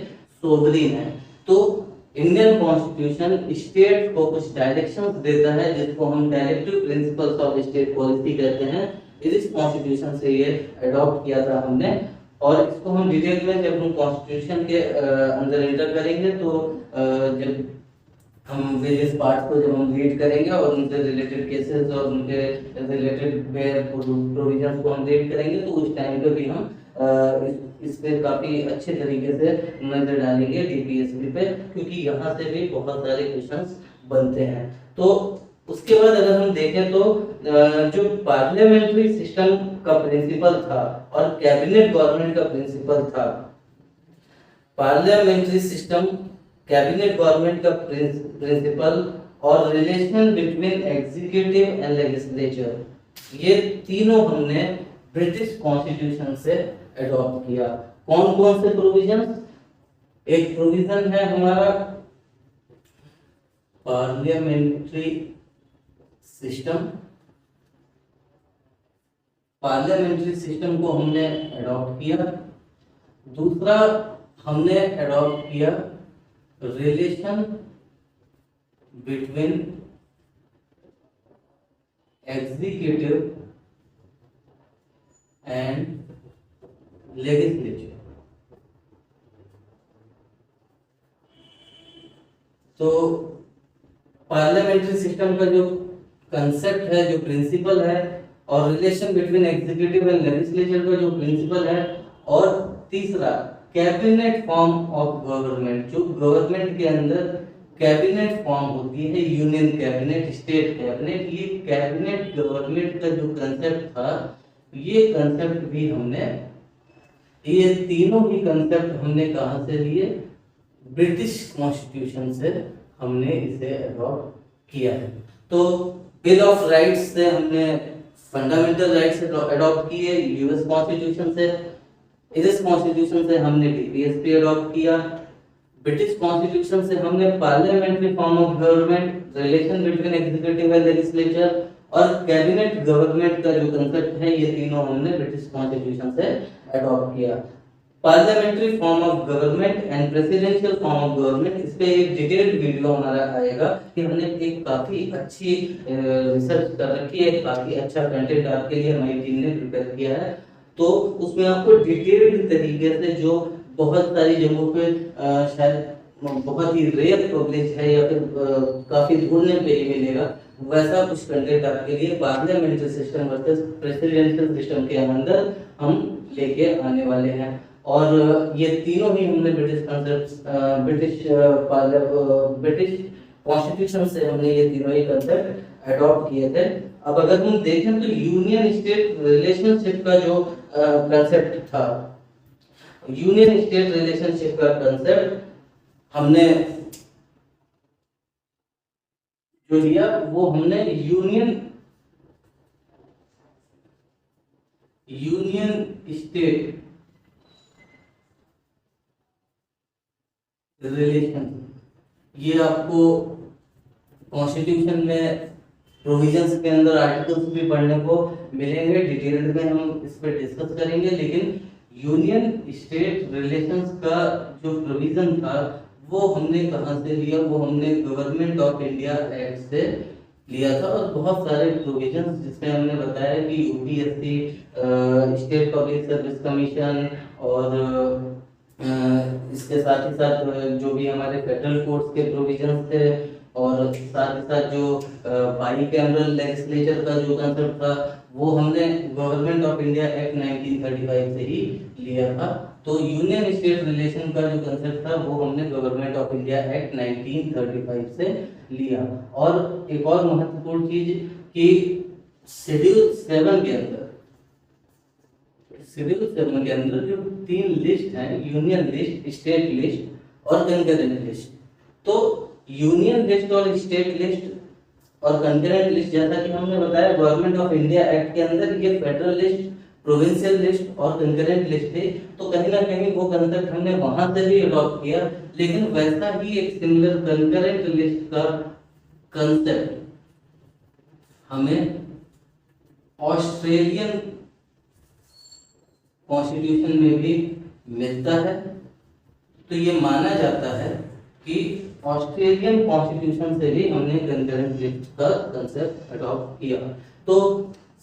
सोवरेन है। तो इंडियन कॉन्स्टिट्यूशन स्टेट को कुछ डायरेक्शंस देता है, जिसको हम directive principles of state policy कहते हैं। इस कॉन्स्टिट्यूशन से ये अडॉप्ट किया था हमने, और इसको हम डिटेल में जब हम कॉन्स्टिट्यूशन के अंदर एंटर करेंगे, तो जब हम वेरियस पार्ट्स को जब हम रीड करेंगे और उनसे रिलेटेड केसेस और उनके रिलेटेड प्रोविजंस को हम रीड करेंगे, तो उस टाइम पे भी हम इस पे काफी अच्छे तरीके से नजर डालेंगे डीपीएसपी पे, क्योंकि यहाँ से भी बहुत सारे क्वेश्चंस बनते हैं। तो उसके बाद अगर हम देखें तो जो पार्लियामेंट्री सिस्टम का प्रिंसिपल था और कैबिनेट गवर्नमेंट का प्रिंसिपल था, पार्लियामेंट्री सिस्टम, कैबिनेट गवर्नमेंट का प्रिंसिपल और relation between executive and legislature, ये तीनों हमने ब्रिटिश कॉन्स्टिट्यूशन से अडॉप्ट किया। कौन कौन से प्रोविजंस? एक प्रोविजन है हमारा पार्लियामेंट्री सिस्टम। पार्लियामेंट्री सिस्टम को हमने अडॉप्ट किया। दूसरा हमने अडॉप्ट किया relation between executive and legislature. तो पार्लियामेंट्री सिस्टम का जो कंसेप्ट है, जो प्रिंसिपल है, और relation between executive and legislature का जो प्रिंसिपल है, और तीसरा कैबिनेट फॉर्म ऑफ गवर्नमेंट, जो गवर्नमेंट के अंदर कैबिनेट फॉर्म होती है, यूनियन कैबिनेट, स्टेट कैबिनेट, ये कैबिनेट गवर्नमेंट का जो कंसेप्ट था, ये कंसेप्ट भी हमने, ये तीनों ही कंसेप्ट हमने कहां से लिए? ब्रिटिश कॉन्स्टिट्यूशन से हमने इसे अडॉप्ट किया है। तो बिल ऑफ राइट्स से हमने फंडामेंटल राइट्स अडॉप्ट किए यूएस कॉन्स्टिट्यूशन से, इस कॉन्स्टिट्यूशन से हमने डीपीएसपी अडॉप्ट किया, ब्रिटिश कॉन्स्टिट्यूशन से हमने parliamentary form of government, relation between executive and legislature और कैबिनेट गवर्नमेंट का जो कंसेप्ट है, ये तीनों हमने ब्रिटिश कॉन्स्टिट्यूशन से अडॉप्ट किया। Parliamentary form of government and presidential form of government, इस पे एक डिटेल्ड वीडियो हमारा आएगा कि हमने एक काफी अच्छी रिसर्च कर रखी है, काफी अच्छा कंटेंट आपके लिए हमारी टीम ने प्रिपेयर किया है। तो उसमें आपको डिटेल्ड तरीके से जो बहुत सारी जगहों पे शायद बहुत ही रेयर पब्लिश है या फिर काफी ढूंढने पे ही मिलेगा, वैसा कुछ कंटेंट आपके लिए parliamentary system versus presidential system के अंदर हम लेके आने वाले हैं। और ये तीनों ही हमने ब्रिटिश कंसेप्ट, ब्रिटिश कॉन्स्टिट्यूशन से हमने ये तीनों ही कंसेप्ट अडॉप्ट किए थे। अब अगर हम देखें तो यूनियन स्टेट रिलेशनशिप का जो कंसेप्ट था, यूनियन स्टेट रिलेशनशिप का कंसेप्ट हमने जो लिया वो हमने यूनियन स्टेट रिलेशन, ये आपको कॉन्स्टिट्यूशन में प्रोविजंस के अंदर आर्टिकल्स भी पढ़ने को मिलेंगे, डिटेल्ड में हम इस पर डिस्कस करेंगे। लेकिन यूनियन स्टेट रिलेशंस का जो प्रोविजन था वो हमने कहाँ से लिया, वो हमने गवर्नमेंट ऑफ इंडिया एक्ट से लिया था। और बहुत सारे प्रोविजंस जिसमें हमने बताया कि UPSC, state public service commission और इसके साथ ही साथ जो भी हमारे फेडरल कोर्ट्स के प्रोविजंस थे और साथ ही साथ जो बाईकैमरल लेजिस्लेचर का जो कंसेप्ट था वो हमने गवर्नमेंट ऑफ इंडिया एक्ट 1935 से ही लिया था। तो यूनियन स्टेट रिलेशन का जो कंसेप्ट था वो हमने गवर्नमेंट ऑफ इंडिया एक्ट 1935 से लिया। और एक और महत्वपूर्ण चीज कि शेड्यूल 7 के अंदर, शेड्यूल 7 के अंदर जो 3 लिस्ट हैं, यूनियन लिस्ट, स्टेट लिस्ट और कंकरेंट लिस्ट, तो यूनियन लिस्ट और स्टेट लिस्ट और कंकरेंट लिस्ट, जैसा कि हमने बताया गवर्नमेंट ऑफ इंडिया एक्ट के अंदर ये फेडरल लिस्ट, प्रोविंशियल लिस्ट और कंकरेंट लिस्ट थे। तो कहीं ना कहीं वो कंसेप्ट हमने वहां से भी अडॉप्ट किया, लेकिन वैसा ही एक सिमिलर कंकरेंट लिस्ट का कंसेप्ट हमें ऑस्ट्रेलियन कॉन्स्टिट्यूशन में भी मिलता है। तो ये माना जाता है कि ऑस्ट्रेलियन कॉन्स्टिट्यूशन से भी हमने कंकरेंट लिस्ट का कंसेप्ट अडॉप्ट किया। तो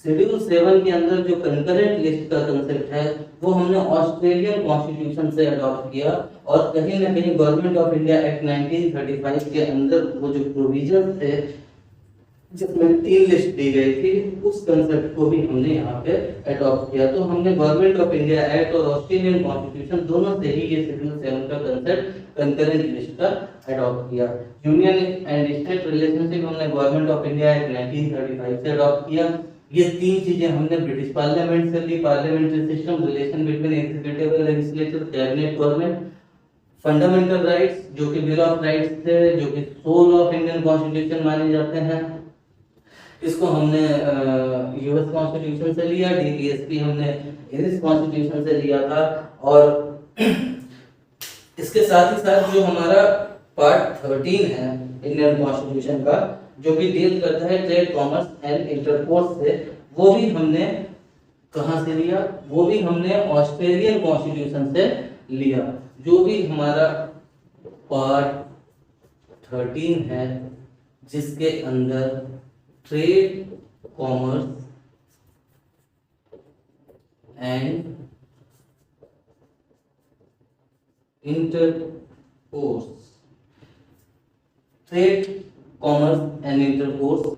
शेड्यूल 7 के अंदर जो कंकरेंट लिस्ट का कंसेप्ट है वो हमने ऑस्ट्रेलियन कॉन्स्टिट्यूशन से अडॉप्ट किया, और कहीं ना कहीं गवर्नमेंट ऑफ इंडिया एक्ट 1935 के अंदर वो जो प्रोविजन थे जिसमें 3 लिस्ट दी गई थी, उस कंसेप्ट को भी हमने यहाँ पे अडॉप्ट किया। तो हमने गवर्नमेंट ऑफ इंडिया एक्ट और ऑस्ट्रेलियन कॉन्स्टिट्यूशन दोनों से ही ये शेड्यूल 7 का कंसेप्ट कंकरेंट लिस्ट का अडॉप्ट किया। यूनियन एंड स्टेट रिलेशनशिप हमने गवर्नमेंट ऑफ इंडिया एक्ट 1935 से अडॉप्ट किया। ये 3 चीजें हमने ब्रिटिश पार्लियामेंट से ली, parliamentary system, relation between executive and legislature, cabinet government, fundamental rights जो कि बिल ऑफ राइट्स थे, जो कि सोल ऑफ इंडियन कॉन्स्टिट्यूशन माने जाते हैं, इसको हमने यूएस कॉन्स्टिट्यूशन से लिया, डीपीएसपी हमने इंग्लिश कॉन्स्टिट्यूशन से लिया था। और इसके साथ ही साथ जो हमारा पार्ट 13 है इंडियन कॉन्स्टिट्यूशन का, जो कि डील करता है ट्रेड, कॉमर्स एंड इंटरकोर्स से, वो भी हमने कहां से लिया, वो भी हमने ऑस्ट्रेलियन कॉन्स्टिट्यूशन से लिया। जो भी हमारा पार्ट 13 है जिसके अंदर trade, commerce and intercourse, trade, commerce and intercourse,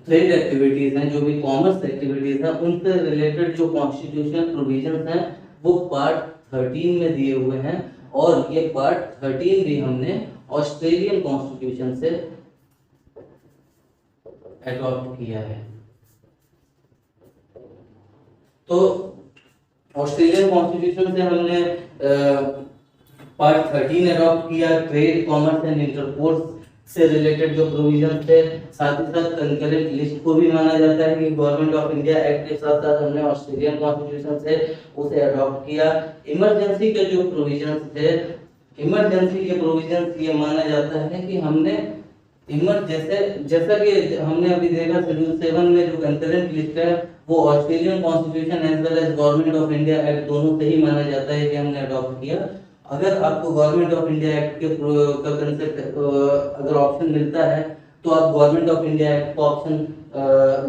trade activities हैं, जो भी कॉमर्स एक्टिविटीज हैं, उनसे रिलेटेड जो कॉन्स्टिट्यूशनल प्रोविजंस हैं वो पार्ट 13 में दिए हुए हैं। और ये पार्ट 13 भी हमने ऑस्ट्रेलियन कॉन्स्टिट्यूशन से अडॉप्ट किया है। तो ऑस्ट्रेलियन कॉन्स्टिट्यूशन से हमने पार्ट 13 अडॉप्ट किया, ट्रेड, कॉमर्स एंड इंटरकोर्स से रिलेटेड जो प्रोविजन थे, साथ ही साथ कंकरेंट लिस्ट को भी माना जाता है कि गवर्नमेंट ऑफ इंडिया एक्ट के साथ साथ हमने ऑस्ट्रेलियन कॉन्स्टिट्यूशन से उसे अडॉप्ट किया। इमरजेंसी के जो प्रोविजन थे, इमरजेंसी के प्रोविजन ये माना जाता है कि हमने जैसा कि हमने अभी देखा शेड्यूल 7 में जो कंकरेंट लिस्ट है वो Australian constitution as well as government of India act दोनों से ही माना जाता है कि हमने अडॉप्ट किया। अगर आपको गवर्नमेंट ऑफ इंडिया एक्ट के का कंसेप्ट अगर ऑप्शन मिलता है तो आप गवर्नमेंट ऑफ इंडिया एक्ट का ऑप्शन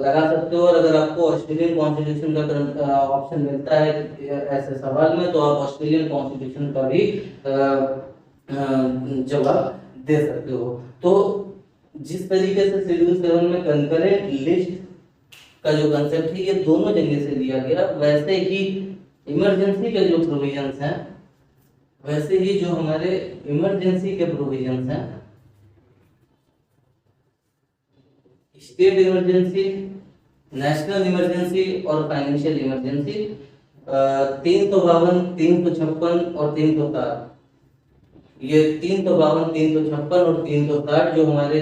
लगा सकते हो, और अगर आपको ऑस्ट्रेलियन कॉन्स्टिट्यूशन का ऑप्शन मिलता है ऐसे सवाल में तो आप ऑस्ट्रेलियन कॉन्स्टिट्यूशन का भी जवाब दे सकते हो। तो जिस तरीके से शेड्यूल 7 में कंकरेंट लिस्ट का जो कंसेप्ट है ये दोनों जगह से लिया गया, वैसे ही इमरजेंसी के जो प्रोविजंस हैं, वैसे ही जो हमारे इमरजेंसी के प्रोविजंस हैं, स्टेट इमरजेंसी, नेशनल इमरजेंसी और फाइनेंशियल इमरजेंसी, 352, 356 और 360, ये 352, 356 और 360 जो हमारे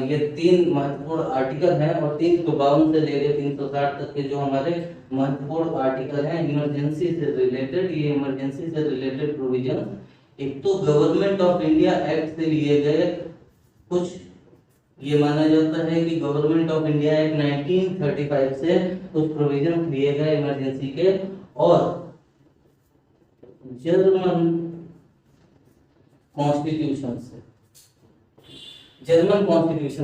ये तीन महत्वपूर्ण आर्टिकल हैं, और 352 से लेकर 360 तक के जो हमारे महत्वपूर्ण आर्टिकल हैं इमरजेंसी से रिलेटेड, ये इमरजेंसी से रिलेटेड प्रोविजन एक तो गवर्नमेंट ऑफ इंडिया एक्ट से लिए गए कुछ, ये माना जाता है कि गवर्नमेंट ऑफ इंडिया एक्ट 1935 से कुछ प्रोविजन लिए गए इमरजेंसी के, और जर्मन कॉन्स्टिट्यूशन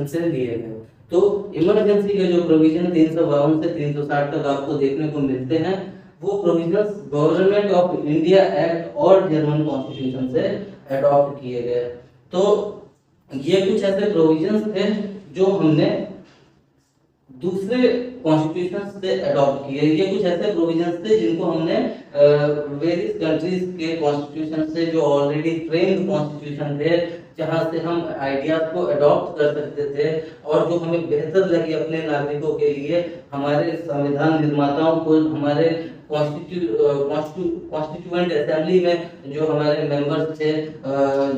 से लिए गए। तो इमरजेंसी के जो प्रोविजन 352 से 360 तक आपको देखने को मिलते हैं वो provisions government of India act और जर्मन कॉन्स्टिट्यूशन से अडॉप्ट किए गए। तो ये कुछ ऐसे प्रोविजंस थे जो हमने दूसरे कॉन्स्टिट्यूशन से अडॉप्ट किए। ये कुछ ऐसे प्रोविजंस थे जिनको हमने वेरियस कंट्रीज के कॉन्स्टिट्यूशन से, जो ऑलरेडी फ्रेम्ड कॉन्स्टिट्यूशन थे, जहां से हम आइडियाज को अडॉप्ट कर सकते थे और जो हमें बेहतर लगे अपने नागरिकों के लिए, हमारे संविधान निर्माताओं को, हमारे कॉन्स्टिट्यूएंट असेंबली में जो हमारे मेंबर्स थे,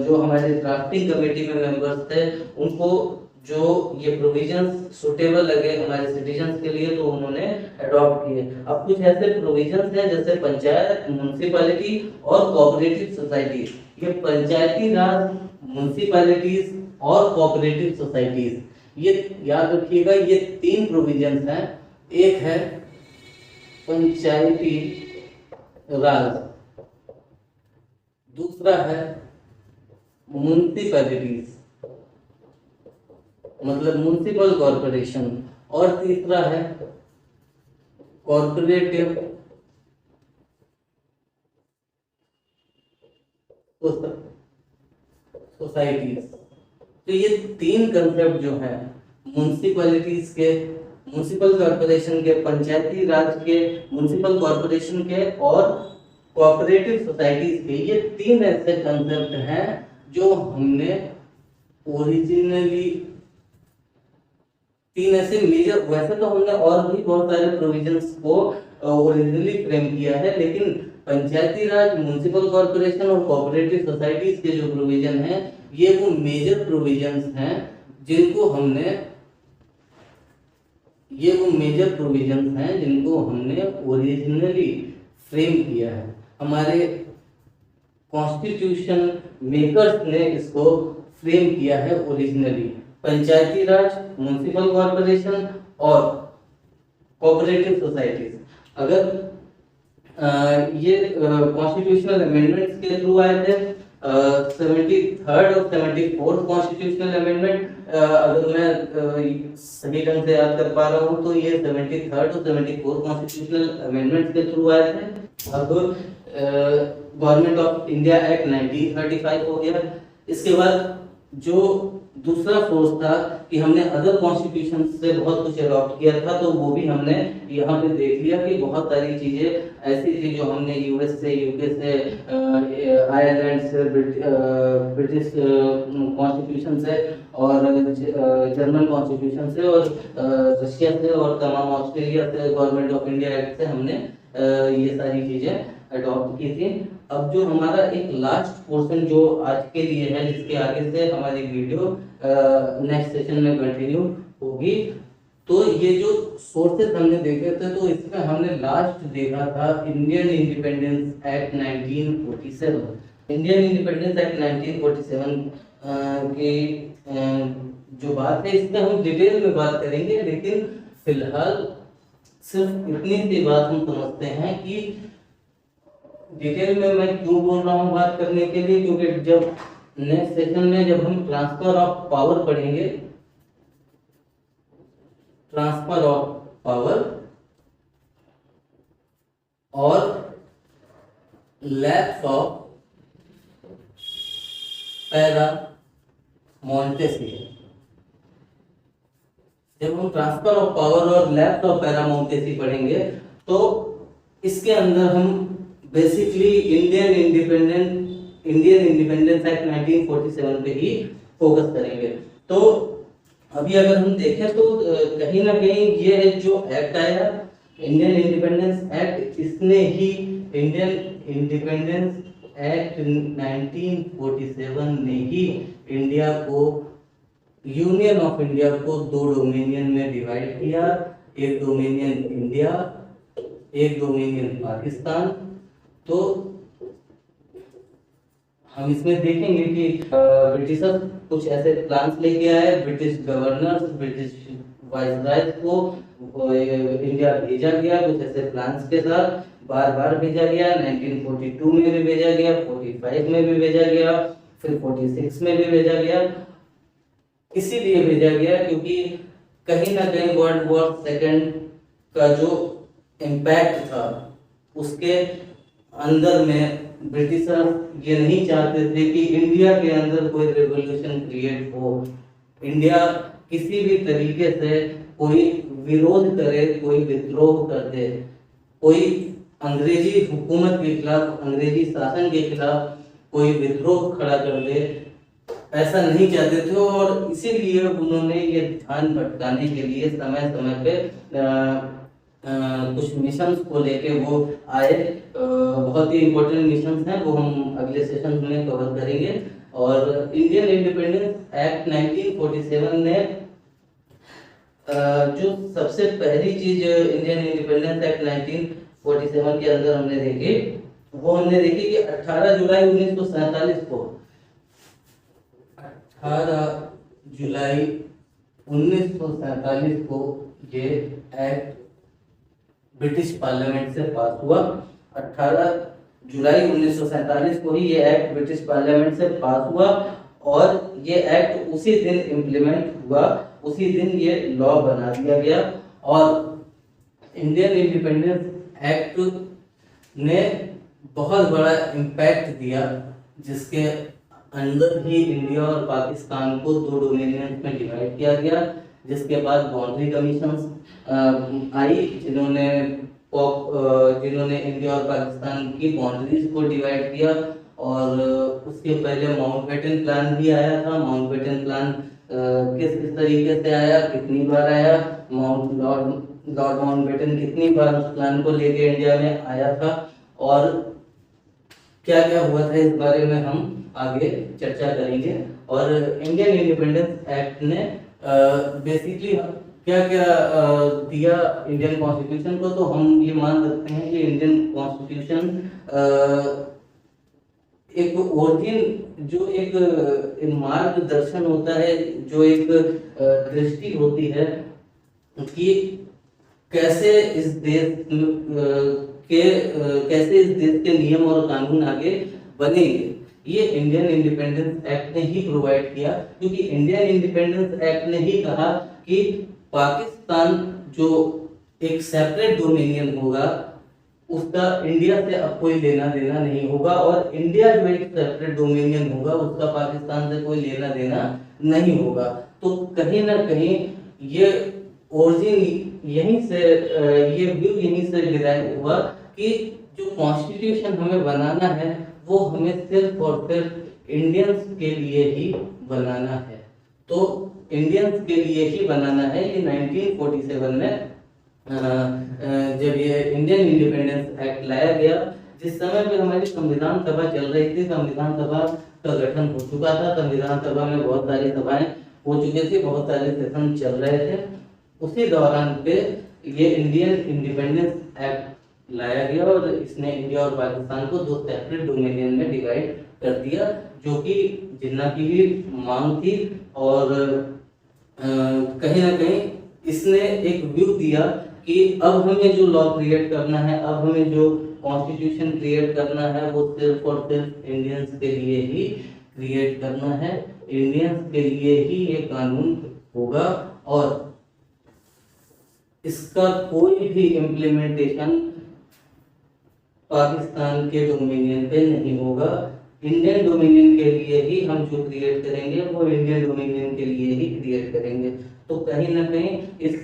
जो हमारे ड्राफ्टिंग कमेटी में मेंबर्स थे, उनको जो ये प्रोविजंस सुटेबल लगे हमारे सिटीजन्स के लिए तो उन्होंने अडॉप्ट किए। अब कुछ ऐसे प्रोविजंस हैं जैसे पंचायत, म्युनिसिपैलिटी और कोऑपरेटिव सोसाइटीज। ये पंचायती राज, म्युनिसिपैलिटीज और कोऑपरेटिव सोसाइटीज, ये याद रखिएगा, ये तीन प्रोविजंस हैं। एक है पंचायती राज, दूसरा है म्युनिसिपैलिटीज मतलब म्युनिसिपल कॉर्पोरेशन, और तीसरा है कॉर्पोरेटिव सोसाइटीज। तो ये तीन कंसेप्ट जो हैं म्युनिसिपैलिटीज के, म्युनिसिपल कॉर्पोरेशन के, पंचायती राज के, म्युनिसिपल कॉर्पोरेशन के और कोऑपरेटिव सोसाइटीज के, ये तीन ऐसे कंसेप्ट हैं जो हमने ओरिजिनली, तीन ऐसे मेजर, वैसे तो हमने और भी बहुत सारे प्रोविजंस को ओरिजिनली फ्रेम किया है, लेकिन पंचायती राज, म्युनिसिपल कॉर्पोरेशन और कोऑपरेटिव सोसाइटीज के जो प्रोविजन हैं ये वो मेजर प्रोविजंस हैं जिनको हमने, ये वो मेजर प्रोविजंस हैं जिनको हमने ओरिजिनली फ्रेम किया है। हमारे कॉन्स्टिट्यूशन मेकर्स ने इसको फ्रेम किया है ओरिजिनली। पंचायती राज, म्युनिसिपल कॉर्पोरेशन और कोऑपरेटिव सोसाइटीज। अगर ये कॉन्स्टिट्यूशनल अमेंडमेंट्स के थ्रू आए थे, 73rd और 74th कॉन्स्टिट्यूशनल अमेंडमेंट, अगर मैं सही ढंग से याद कर पा रहा हूँ तो ये 73rd और 74th कॉन्स्टिट्यूशनल अमेंडमेंट के थ्रू आए थे। अब गवर्नमेंट ऑफ इंडिया एक्ट 1935 हो गया। इसके बाद जो दूसरा फोर्स था कि हमने अदर कॉन्स्टिट्यूशन से बहुत कुछ अडॉप्ट किया था, तो वो भी हमने यहाँ पे देख लिया कि बहुत सारी चीजें ऐसी थी जो हमने यूएस से, यूके से, आयरलैंड से, ब्रिटिश कॉन्स्टिट्यूशन से और जर्मन कॉन्स्टिट्यूशन से और रशिया से और तमाम ऑस्ट्रेलिया से, गवर्नमेंट ऑफ इंडिया एक्ट से हमने ये सारी चीजें अडॉप्ट की थी। अब जो हमारा एक लास्ट पोर्शन जो आज के लिए है, जिसके आगे से हमारी वीडियो नेक्स्ट सेशन में कंटिन्यू होगी, तो ये जो सोर्सेस हमने देखे थे, तो इसमें हमने लास्ट देखा था Indian independence act 1947। Indian independence act 1947 की जो बात है, इसमें हम डिटेल में बात करेंगे, लेकिन फिलहाल सिर्फ इतनी सी बात हम समझते हैं कि डिटेल में मैं क्यों बोल रहा हूँ बात करने के लिए, क्योंकि जब नेक्स्ट सेशन में जब हम ट्रांसफर ऑफ पावर पढ़ेंगे, ट्रांसफर ऑफ पावर और लैप्स ऑफ पैरा मोंटेसी, जब हम ट्रांसफर ऑफ पावर और लैप्स ऑफ पैरा मोंटेसी पढ़ेंगे, तो इसके अंदर हम बेसिकली इंडियन इंडिपेंडेंस एक्ट 1947 पे ही फोकस करेंगे। तो अभी अगर हम देखें तो कहीं ना कहीं ये जो एक्ट आया, इंडियन इंडिपेंडेंस एक्ट, इसने ही इंडियन इंडिपेंडेंस एक्ट 1947 ने ही इंडिया को, यूनियन ऑफ इंडिया को दो डोमिनियन में डिवाइड किया, एक डोमिनियन इंडिया, एक डोमिनियन पाकिस्तान। तो हम इसमें देखेंगे कि ब्रिटिशर्स कुछ ऐसे प्लान्स लेके आए, ब्रिटिश गवर्नर्स, ब्रिटिश वाइसरायज को इंडिया भेजा गया कुछ ऐसे प्लान्स के साथ, बार बार भेजा गया, 1942 में भी भेजा गया, 45 में भी भेजा गया, फिर 46 में भी भेजा गया। इसीलिए भेजा गया क्योंकि कहीं ना कहीं वर्ल्ड वॉर सेकेंड का जो इम्पैक्ट था, उसके अंदर में ब्रिटिशर ये नहीं चाहते थे कि इंडिया के अंदर कोई रेवोल्यूशन क्रिएट हो, इंडिया किसी भी तरीके से कोई विरोध करे, कोई विद्रोह कर दे, कोई अंग्रेजी हुकूमत के खिलाफ, अंग्रेजी शासन के खिलाफ कोई विद्रोह खड़ा कर दे, ऐसा नहीं चाहते थे। और इसीलिए उन्होंने ये ध्यान भटकाने के लिए समय समय पे कुछ मिशंस को लेके वो आए। बहुत ही इम्पोर्टेंट मिशंस हैं, वो हम अगले सेशन में कवर करेंगे। और इंडियन इंडिपेंडेंस एक्ट 1947 ने जो सबसे पहली चीज इंडियन इंडिपेंडेंस एक्ट 1947 के अंदर हमने देखी, वो हमने देखी कि 18 जुलाई 1947 को, 18 जुलाई 1947 को ये एक्ट ब्रिटिश पार्लियामेंट से पास हुआ। 18 जुलाई 1947 को ही ये एक्ट ब्रिटिश पार्लियामेंट से पास हुआ और ये एक्ट उसी दिन इम्प्लीमेंट हुआ, उसी दिन ये लॉ बना दिया गया। और इंडियन इंडिपेंडेंस एक्ट ने बहुत बड़ा इम्पैक्ट दिया, जिसके अंदर ही इंडिया और पाकिस्तान को दो डोमिनियंस में डिवाइड किया गया, जिसके बाद बाउंड्री कमीशंस आई, जिन्होंने इंडिया और पाकिस्तान की बाउंड्रीज को डिवाइड किया। और उसके पहले माउंटबेटन प्लान भी आया था। माउंटबेटन प्लान किस तरीके से आया, कितनी बार आया, लॉर्ड माउंटबेटन कितनी बार उस प्लान को लेके इंडिया में आया था, और क्या क्या हुआ था, इस बारे में हम आगे चर्चा करेंगे। और इंडियन इंडिपेंडेंस एक्ट ने बेसिकली क्या क्या दिया इंडियन कॉन्स्टिट्यूशन को, तो हम ये मान सकते हैं कि इंडियन कॉन्स्टिट्यूशन एक ओरिजिन, जो एक मार्गदर्शन होता है, जो एक दृष्टि होती है कि कैसे इस देश के नियम और कानून आगे बनेंगे, ये इंडियन इंडिपेंडेंस एक्ट ने ही प्रोवाइड किया। क्योंकि इंडियन इंडिपेंडेंस एक्ट ने ही कहा कि पाकिस्तान जो एक सेपरेट डोमिनियन होगा, उसका इंडिया से अब कोई लेना देना नहीं होगा, और इंडिया जो एक सेपरेट डोमिनियन होगा, उसका पाकिस्तान से कोई लेना देना नहीं होगा। तो कहीं ना कहीं ये ओरिजिन यहीं से, ये व्यू यहीं से डिराइव हुआ कि जो कॉन्स्टिट्यूशन हमें बनाना है, वो हमें सिर्फ और सिर्फ इंडियंस के लिए ही बनाना है। तो इंडियंस के लिए ही बनाना है। ये 1947 में जब ये इंडियन इंडिपेंडेंस एक्ट लाया गया, जिस समय पे हमारी संविधान सभा चल रही थी, संविधान सभा का गठन हो चुका था, संविधान सभा में बहुत सारी सभाएं हो चुकी थी, बहुत सारे सेशन चल रहे थे, उसी दौरान पे ये इंडियन इंडिपेंडेंस एक्ट लाया गया और इसने इंडिया और पाकिस्तान को दो सेपरेट डोमिनियन में डिवाइड कर दिया, जो कि जिन्ना की भी मांग थी। और कहीं ना कहीं इसने एक व्यू दिया कि अब हमें जो लॉ क्रिएट करना है, अब हमें जो कॉन्स्टिट्यूशन क्रिएट करना है, वो सिर्फ और सिर्फ इंडियंस के लिए ही क्रिएट करना है, इंडियंस के लिए ही ये कानून होगा और इसका कोई भी इम्प्लीमेंटेशन पाकिस्तान के डोमिनियन पे नहीं होगा। इंडियन डोमिनियन के लिए ही हम जो क्रिएट करेंगे वो इंडियन डोमिनियन के लिए ही क्रिएट करेंगे। तो कहीं ना कहीं इस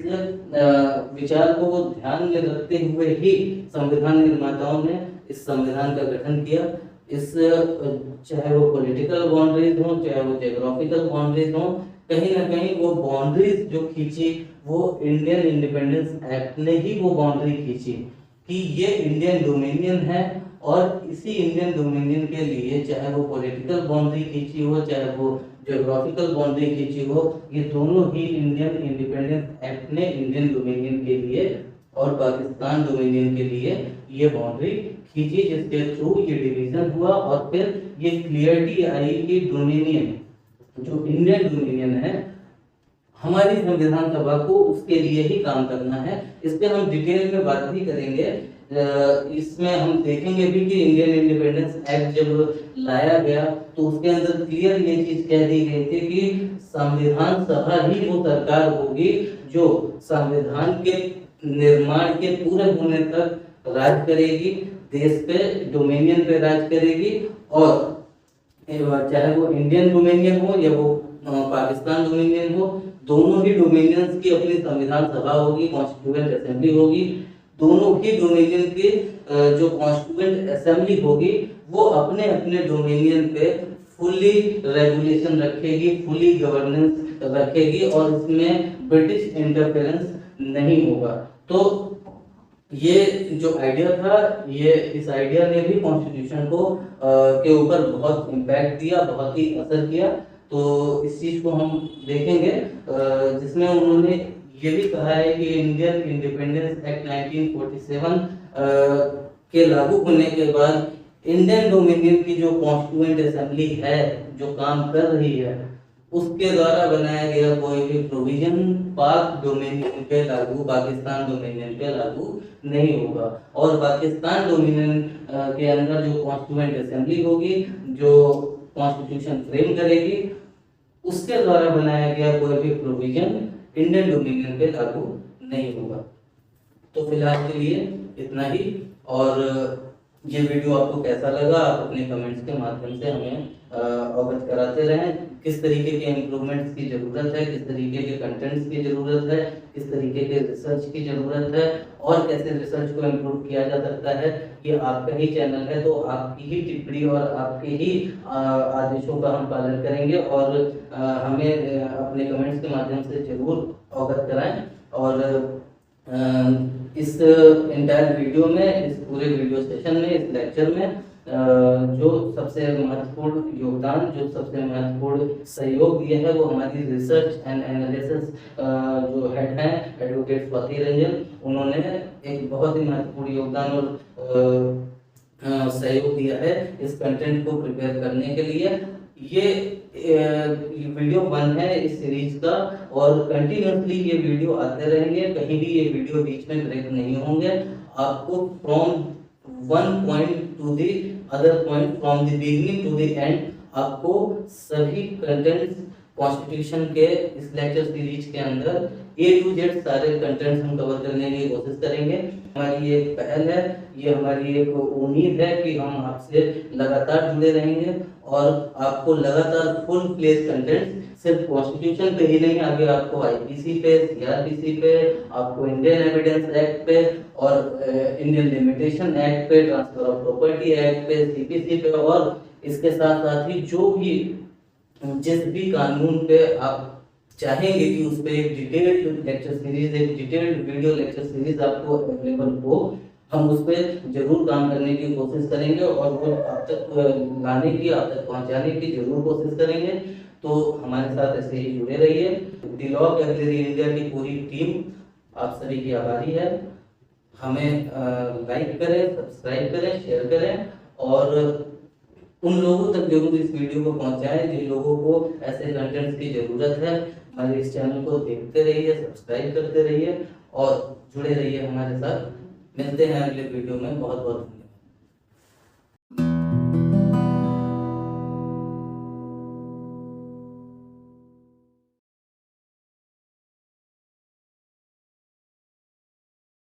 विचार को ध्यान में रखते हुए ही संविधान निर्माताओं ने इस संविधान का गठन किया। इस चाहे वो पॉलिटिकल बाउंड्रीज हो, चाहे वो ज्योग्राफिकल बाउंड्रीज हो, कहीं ना कहीं वो बाउंड्रीज जो खींची वो इंडियन इंडिपेंडेंस एक्ट ने ही वो बाउंड्री खींची कि ये इंडियन डोमिनियन है और इसी इंडियन डोमिनियन के लिए चाहे वो पॉलिटिकल बाउंड्री खींची हो, चाहे वो ज्योग्राफिकल बाउंड्री खींची हो, ये दोनों ही इंडियन इंडिपेंडेंस एक्ट ने इंडियन डोमिनियन के लिए और पाकिस्तान डोमिनियन के लिए ये बाउंड्री खींची, जिसके थ्रू ये डिवीजन हुआ और फिर ये क्लियरिटी आई कि डोमिनियन जो इंडियन डोमिनियन है हमारी संविधान सभा को उसके लिए ही काम करना है। इस पे हम डिटेल में बात भी करेंगे। इसमें हम देखेंगे भी कि इंडियन इंडिपेंडेंस एक्ट जब लाया गया तो उसके अंदर क्लियर ये चीज कह दी गई थी कि संविधान सभा ही वो सरकार होगी जो संविधान के निर्माण के पूरे होने तक राज करेगी, देश पे डोमिनियन पे राज करेगी और चाहे वो इंडियन डोमिनियन हो या वो पाकिस्तान डोमिनियन हो, दोनों ही डोमिनियंस की अपनी संविधान सभा होगी, कॉन्स्टिट्यूएंट असेंबली होगी। दोनों ही डोमिनियन की जो कॉन्स्टिट्यूएंट असेंबली होगी वो अपने अपने डोमिनियन पे फुली रेगुलेशन रखेगी, फुली गवर्नेंस रखेगी और इसमें ब्रिटिश इंटरफेरेंस नहीं होगा। तो ये जो आइडिया था, ये इस आइडिया ने भी कॉन्स्टिट्यूशन को के ऊपर बहुत इम्पैक्ट दिया, बहुत ही असर किया। तो इस चीज को हम देखेंगे जिसमें उन्होंने ये भी कहा है कि इंडियन इंडिपेंडेंस एक्ट 1947 के लागू होने के बाद इंडियन डोमिनियन की जो कॉन्स्टिट्यूएंट असेंबली है जो काम कर रही है उसके द्वारा बनाया गया कोई भी प्रोविजन पाक डोमिनियन पे लागू, पाकिस्तान डोमिनियन पे लागू नहीं होगा। और पाकिस्तान डोमिनियन के अंदर जो कॉन्स्टिट्यूएंट असेंबली होगी जो कॉन्स्टिट्यूशन फ्रेम करेगी उसके द्वारा बनाया गया कोई भी प्रोविजन इंडियन डोमिनियन पे लागू नहीं होगा। तो फिलहाल के लिए इतना ही। और ये वीडियो आपको कैसा लगा आप अपने कमेंट्स के माध्यम से हमें अवगत कराते रहें। किस तरीके के इम्प्रूवमेंट्स की जरूरत है, किस तरीके के कंटेंट्स की जरूरत है, किस तरीके के रिसर्च की जरूरत है और कैसे रिसर्च को इम्प्रूव किया जा सकता है, ये आपका ही चैनल है तो आपकी ही टिप्पणी और आपके ही आदेशों का हम पालन करेंगे और हमें अपने कमेंट्स के माध्यम से जरूर अवगत कराएं। और इस एंटायर वीडियो में, इस पूरे वीडियो सेशन में, इस लेक्चर में जो सबसे महत्वपूर्ण योगदान, जो सबसे महत्वपूर्ण सहयोग दिया है वो हमारी रिसर्च एंड एनालिसिस जो हेड हैं एडवोकेट स्वाति रंजन, उन्होंने एक बहुत ही महत्वपूर्ण योगदान और सहयोग दिया है इस कंटेंट को प्रिपेयर करने के लिए। ये वीडियो 1 है इस सीरीज का और कंटिन्यूसली ये वीडियो आते रहेंगे, कहीं भी ये वीडियो बीच में ब्रेक नहीं होंगे। आपको from one point to the other point, from the beginning to the end, आपको सभी कंटेंट्स कॉन्स्टिट्यूशन के इस लेक्चर सीरीज के अंदर A to Z सारे कंटेंट्स हम कवर करने की कोशिश करेंगे। हमारी एक पहल है, ये हमारी एक उम्मीद है कि हम आपसे लगातार जुड़े रहेंगे और आपको लगातार फुल फ्लेज कंटेंट सिर्फ कॉन्स्टिट्यूशन पे ही नहीं, आगे आपको IPC पे, CRPC पे, आपको इंडियन एविडेंस एक्ट पे और इंडियन लिमिटेशन एक्ट पे, ट्रांसफर ऑफ प्रॉपर्टी एक्ट पे, CPC पे और इसके साथ साथ ही जो भी जिस भी कानून पे आप चाहेंगे कि उस पर एक डिटेल्ड लेक्चर सीरीज, एक डिटेल्ड वीडियो लेक्चर सीरीज आपको अवेलेबल हो, हम उस पर जरूर काम करने की कोशिश करेंगे और वो आप तक लाने की, आप तक पहुंचाने की जरूर कोशिश करेंगे। तो हमारे साथ ऐसे ही जुड़े रहिए। द लॉ कैवलरी इंडिया की पूरी टीम आप सभी की आभारी है। हमें लाइक करें, सब्सक्राइब करें, शेयर करें और उन लोगों तक जरूर इस वीडियो को पहुंचाएं जिन लोगों को ऐसे कंटेंट की जरूरत है। हमारे इस चैनल को देखते रहिए, सब्सक्राइब करते रहिए और जुड़े रहिए हमारे साथ। मिलते हैं अगले वीडियो में। बहुत बहुत